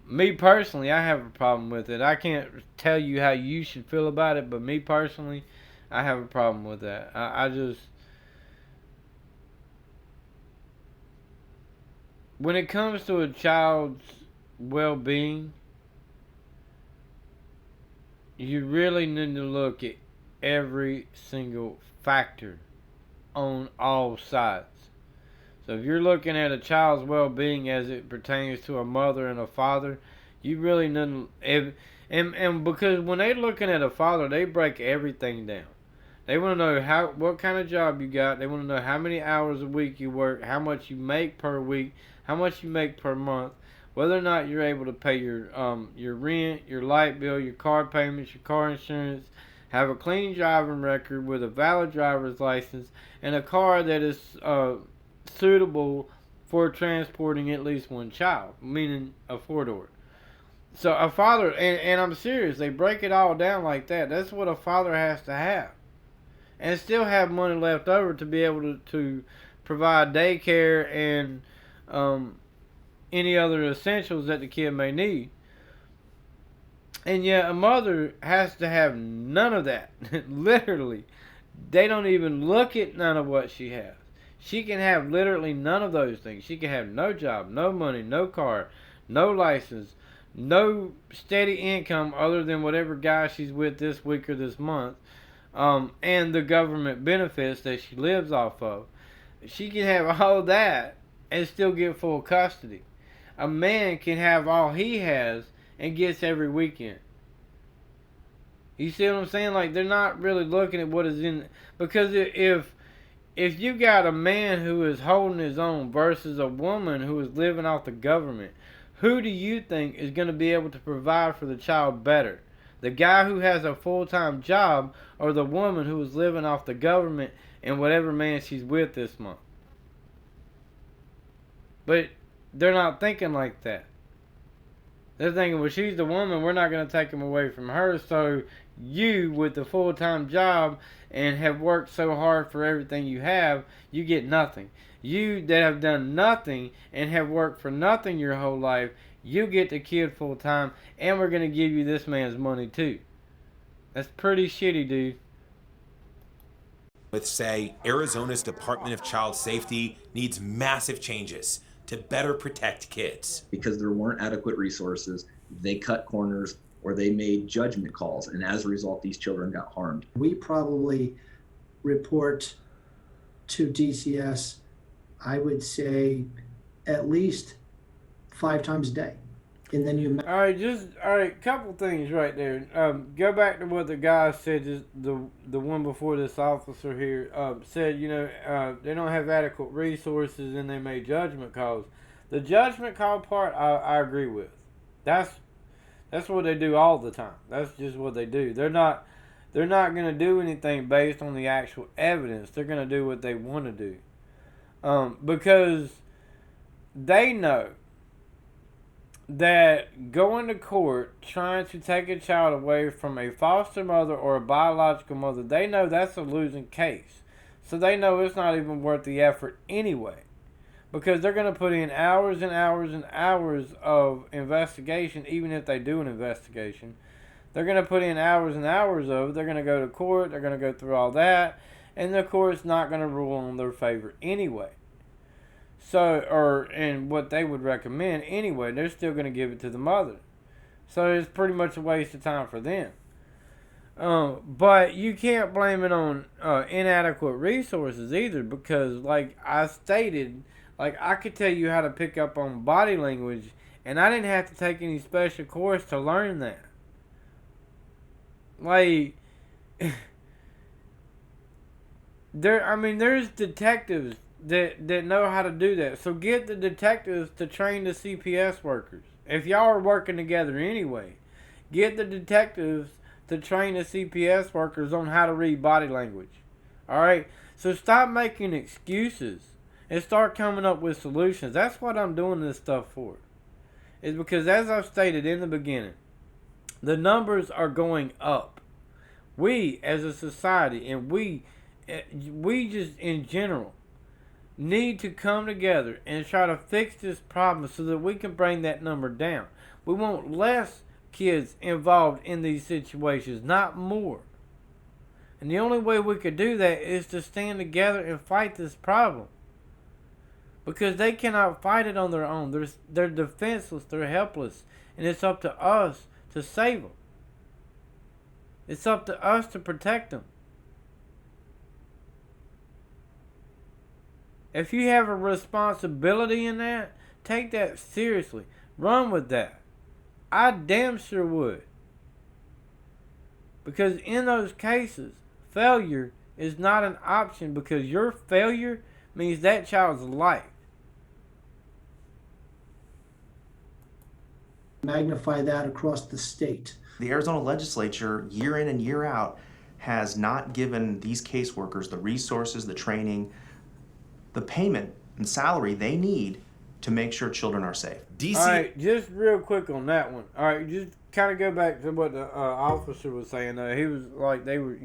Me personally, I have a problem with it. I can't tell you how you should feel about it, but me personally, I have a problem with that. I just, when it comes to a child's well-being, you really need to look at every single factor on all sides. So if you're looking at a child's well-being as it pertains to a mother and a father, you really need to, and because when they're looking at a father, they break everything down. They want to know what kind of job you got. They want to know how many hours a week you work, how much you make per week, how much you make per month, whether or not you're able to pay your rent, your light bill, your car payments, your car insurance, have a clean driving record with a valid driver's license, and a car that is suitable for transporting at least one child, meaning a 4-door. So a father, and I'm serious, they break it all down like that. That's what a father has to have. And still have money left over to be able to provide daycare and any other essentials that the kid may need. And yet a mother has to have none of that. Literally. They don't even look at none of what she has. She can have literally none of those things. She can have no job, no money, no car, no license, no steady income other than whatever guy she's with this week or this month, and the government benefits that she lives off of. She can have all that and still get full custody. A man can have all he has and gets every weekend. You see what I'm saying? Like, they're not really looking at what is in, because if you got a man who is holding his own versus a woman who is living off the government, who do you think is going to be able to provide for the child better? The guy who has a full-time job, or the woman who is living off the government and whatever man she's with this month? But they're not thinking like that. They're thinking, well, she's the woman, we're not going to take him away from her, so you, with the full-time job and have worked so hard for everything you have, you get nothing. You that have done nothing and have worked for nothing your whole life, you get the kid full-time, and we're going to give you this man's money too. That's pretty shitty, dude. With, say, Arizona's Department of Child Safety needs massive changes to better protect kids. Because there weren't adequate resources, they cut corners or they made judgment calls, and as a result, these children got harmed. We probably report to DCS, I would say, at least 5 times a day. And then all right, couple things right there. Go back to what the guy said, just the one before this officer here, said, they don't have adequate resources and they made judgment calls. The judgment call part, I agree with. That's what they do all the time. That's just what they do. They're not going to do anything based on the actual evidence. They're going to do what they want to do. Because they know that going to court trying to take a child away from a foster mother or a biological mother, they know that's a losing case. So they know it's not even worth the effort anyway. Because they're going to put in hours and hours and hours of investigation, even if they do an investigation. They're going to put in hours and hours of it. They're going to go to court. They're going to go through all that. And the court's not going to rule in their favor anyway. And what they would recommend anyway, they're still going to give it to the mother. So it's pretty much a waste of time for them. But you can't blame it on inadequate resources either, because like I stated, like I could tell you how to pick up on body language, and I didn't have to take any special course to learn that. Like, there's detectives that know how to do that. So get the detectives to train the CPS workers. If y'all are working together anyway, get the detectives to train the CPS workers on how to read body language. Alright? So stop making excuses and start coming up with solutions. That's what I'm doing this stuff for. Is because, as I've stated in the beginning, the numbers are going up. We as a society, and we just in general, need to come together and try to fix this problem so that we can bring that number down. We want less kids involved in these situations, not more. And the only way we could do that is to stand together and fight this problem. Because they cannot fight it on their own. They're defenseless, they're helpless, and it's up to us to save them. It's up to us to protect them. If you have a responsibility in that, take that seriously. Run with that. I damn sure would. Because in those cases, failure is not an option, because your failure means that child's life. Magnify that across the state. The Arizona legislature, year in and year out, has not given these caseworkers the resources, the training, the payment and salary they need to make sure children are safe. Alright, just real quick on that one. Alright, just kind of go back to what the officer was saying. He was like, they were,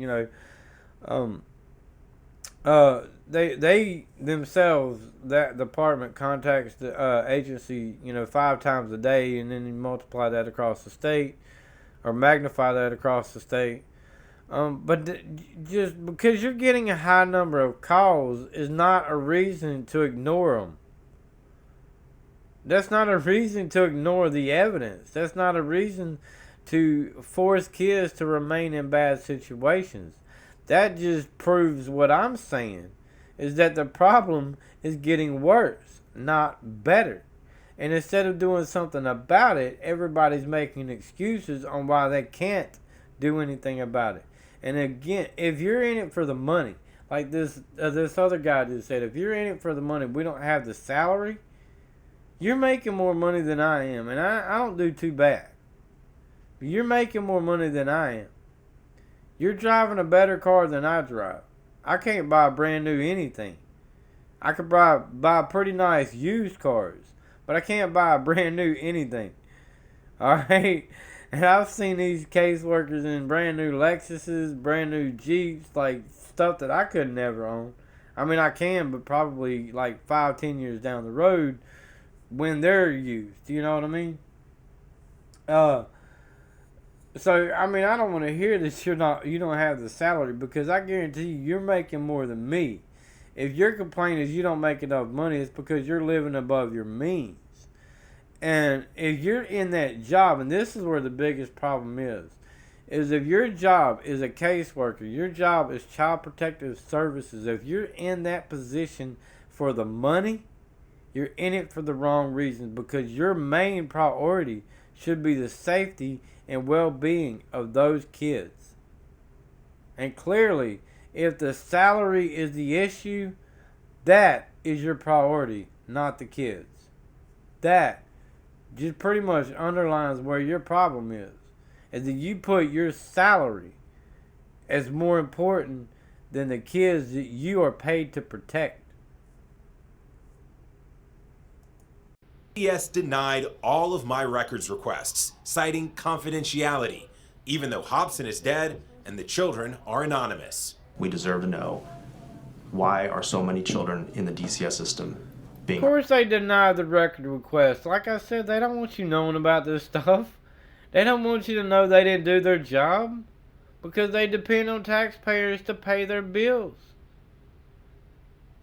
they themselves, that department contacts the agency, 5 times a day, and then you multiply that across the state, or magnify that across the state. Just because you're getting a high number of calls is not a reason to ignore them. That's not a reason to ignore the evidence. That's not a reason to force kids to remain in bad situations. That just proves what I'm saying, is that the problem is getting worse, not better. And instead of doing something about it, everybody's making excuses on why they can't do anything about it. And again, if you're in it for the money, like this other guy just said, if you're in it for the money, we don't have the salary, you're making more money than I am. And I don't do too bad. But you're making more money than I am. You're driving a better car than I drive. I can't buy brand new anything. I could buy pretty nice used cars, but I can't buy a brand new anything. Alright? And I've seen these caseworkers in brand new Lexuses, brand new Jeeps, like stuff that I could never own. I mean, I can, but probably like 5-10 years down the road when they're used. You know what I mean? So, I mean, I don't want to hear that you don't have the salary, because I guarantee you're making more than me. If your complaint is you don't make enough money, it's because you're living above your means. And if you're in that job, and this is where the biggest problem is if your job is a caseworker, your job is child protective services, if you're in that position for the money, you're in it for the wrong reasons, because your main priority should be the safety and well-being of those kids. And clearly, if the salary is the issue, that is your priority, not the kids. That just pretty much underlines where your problem is that you put your salary as more important than the kids that you are paid to protect. CPS denied all of my records requests, citing confidentiality, even though Hobson is dead and the children are anonymous. We deserve to know, why are so many children in the DCS system Of course they deny the record request. Like I said, they don't want you knowing about this stuff. They don't want you to know they didn't do their job because they depend on taxpayers to pay their bills.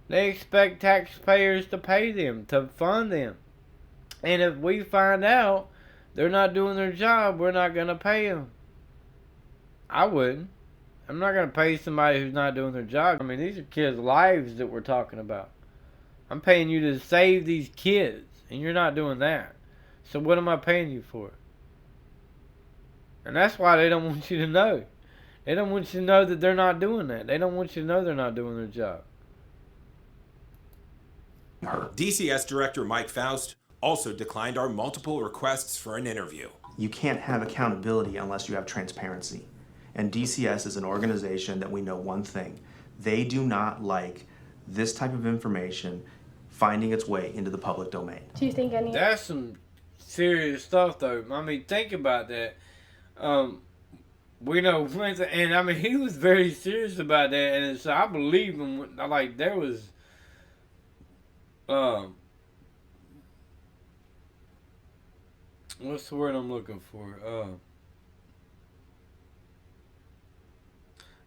They expect taxpayers to pay them, to fund them. And if we find out they're not doing their job, we're not going to pay them. I wouldn't. I'm not going to pay somebody who's not doing their job. I mean, these are kids' lives that we're talking about. I'm paying you to save these kids, and you're not doing that. So what am I paying you for? And that's why they don't want you to know. They don't want you to know that they're not doing that. They don't want you to know they're not doing their job. DCS Director Mike Faust also declined our multiple requests for an interview. You can't have accountability unless you have transparency. And DCS is an organization that we know one thing. They do not like this type of information finding its way into the public domain. Do you think any... That's some serious stuff, though. I mean, think about that. We know, and I mean, he was very serious about that, and so I believe him. Like, there was, what's the word I'm looking for?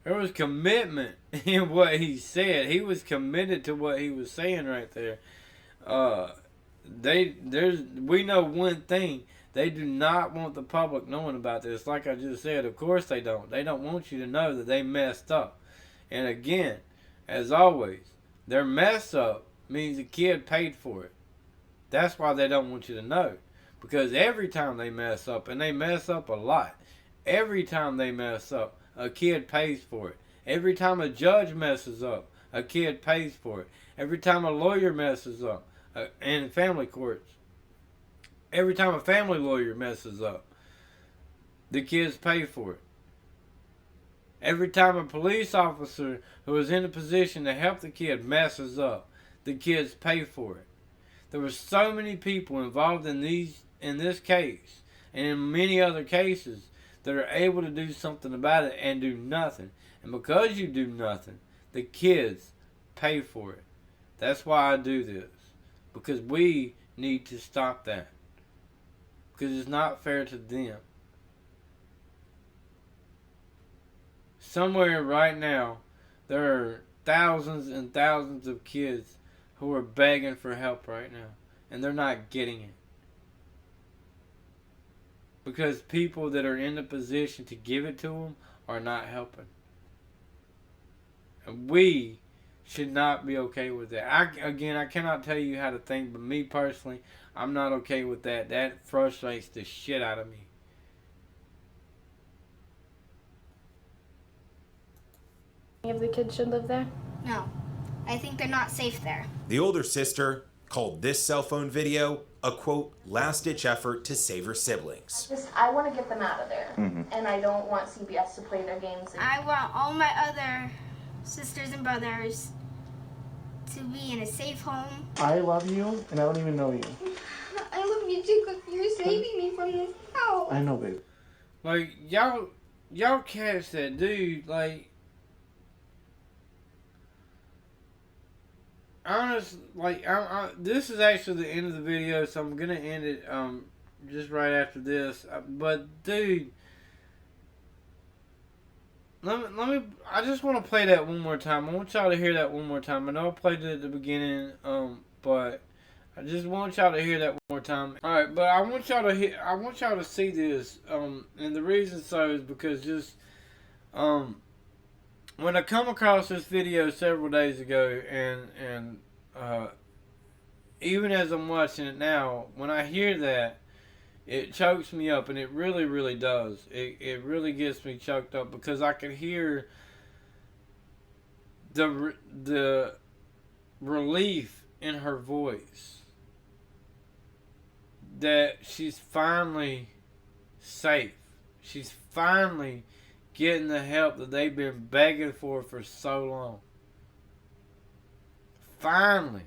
There was commitment in what he said. He was committed to what he was saying right there. We know one thing. They do not want the public knowing about this. Like I just said, of course they don't. They don't want you to know that they messed up. And again, as always, their mess up means the kid paid for it. That's why they don't want you to know. Because every time they mess up, and they mess up a lot, every time they mess up, a kid pays for it. Every time a judge messes up, a kid pays for it. Every time a lawyer messes up, in family courts, every time a family lawyer messes up, the kids pay for it. Every time a police officer who is in a position to help the kid messes up, the kids pay for it. There were so many people involved in this case and in many other cases that are able to do something about it and do nothing. And because you do nothing, the kids pay for it. That's why I do this. Because we need to stop that. Because it's not fair to them. Somewhere right now, there are thousands and thousands of kids who are begging for help right now. And they're not getting it. Because people that are in the position to give it to them are not helping. And we should not be okay with that. I cannot tell you how to think, but me personally, I'm not okay with that. That frustrates the shit out of me. Any of the kids should live there? No. I think they're not safe there. The older sister called this cell phone video a, quote, last-ditch effort to save her siblings. I want to get them out of there, and I don't want CPS to play their games. I want all my other sisters and brothers to be in a safe home. I love you, and I don't even know you. I love you too, because you're saving me from this house. I know, babe. Like, y'all catch that dude, like, honest, like, this is actually the end of the video, so I'm gonna end it just right after this. But dude, let me. I just want to play that one more time. I want y'all to hear that one more time. I know I played it at the beginning, but I just want y'all to hear that one more time. All right, but I want y'all to hear. I want y'all to see this. And the reason so is because just when I come across this video several days ago, and even as I'm watching it now, when I hear that, it chokes me up, and it really, really does. It really gets me choked up because I can hear the relief in her voice that she's finally safe. She's finally getting the help that they've been begging for so long. Finally,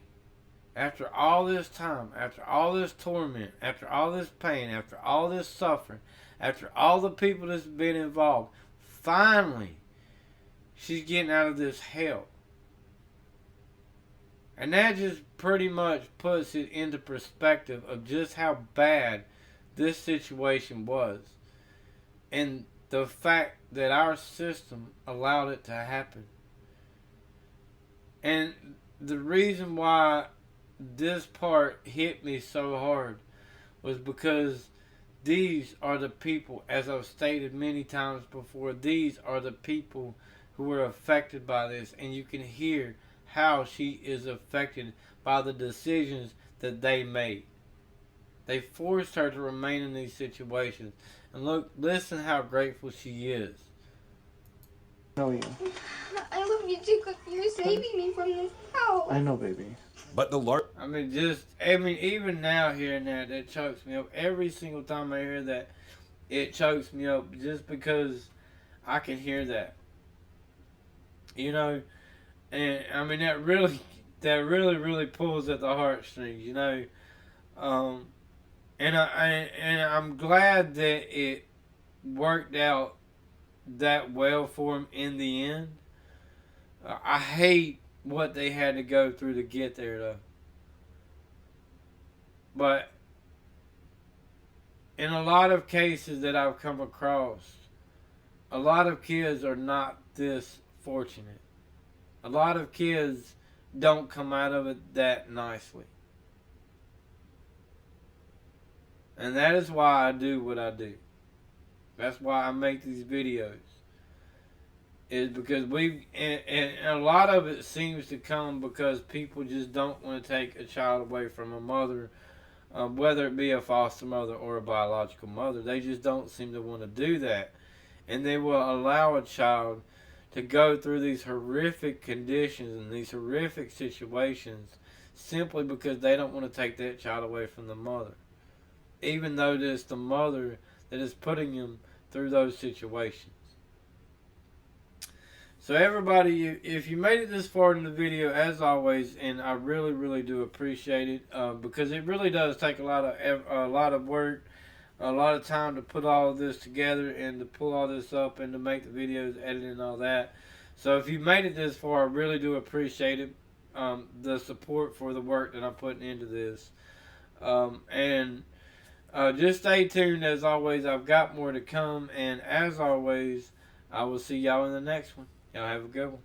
after all this time, after all this torment, after all this pain, after all this suffering, after all the people that's been involved, finally, she's getting out of this hell. And that just pretty much puts it into perspective of just how bad this situation was. And the fact that our system allowed it to happen. And the reason why this part hit me so hard was because these are the people, as I've stated many times before, these are the people who were affected by this. And you can hear how she is affected by the decisions that they made. They forced her to remain in these situations. And look, listen how grateful she is. I know you. I love you too, because you're saving me from this house. I know, baby. But the large... even now hearing that chokes me up. Every single time I hear that, it chokes me up just because I can hear that. You know, and I mean, that really pulls at the heartstrings, you know. And I'm glad that it worked out that well for him in the end. I hate what they had to go through to get there, though. But in a lot of cases that I've come across, a lot of kids are not this fortunate. A lot of kids don't come out of it that nicely. And that is why I do what I do. That's why I make these videos. Is because and a lot of it seems to come because people just don't want to take a child away from a mother, whether it be a foster mother or a biological mother. They just don't seem to want to do that. And they will allow a child to go through these horrific conditions and these horrific situations simply because they don't want to take that child away from the mother. Even though it's the mother that is putting them through those situations. So everybody, if you made it this far in the video, as always, and I really do appreciate it, because it really does take a lot of work, a lot of time to put all of this together and to pull all this up and to make the videos, editing and all that. So if you made it this far, I really do appreciate it, the support for the work that I'm putting into this. Just stay tuned. As always, I've got more to come, and as always, I will see y'all in the next one. Y'all have a good one.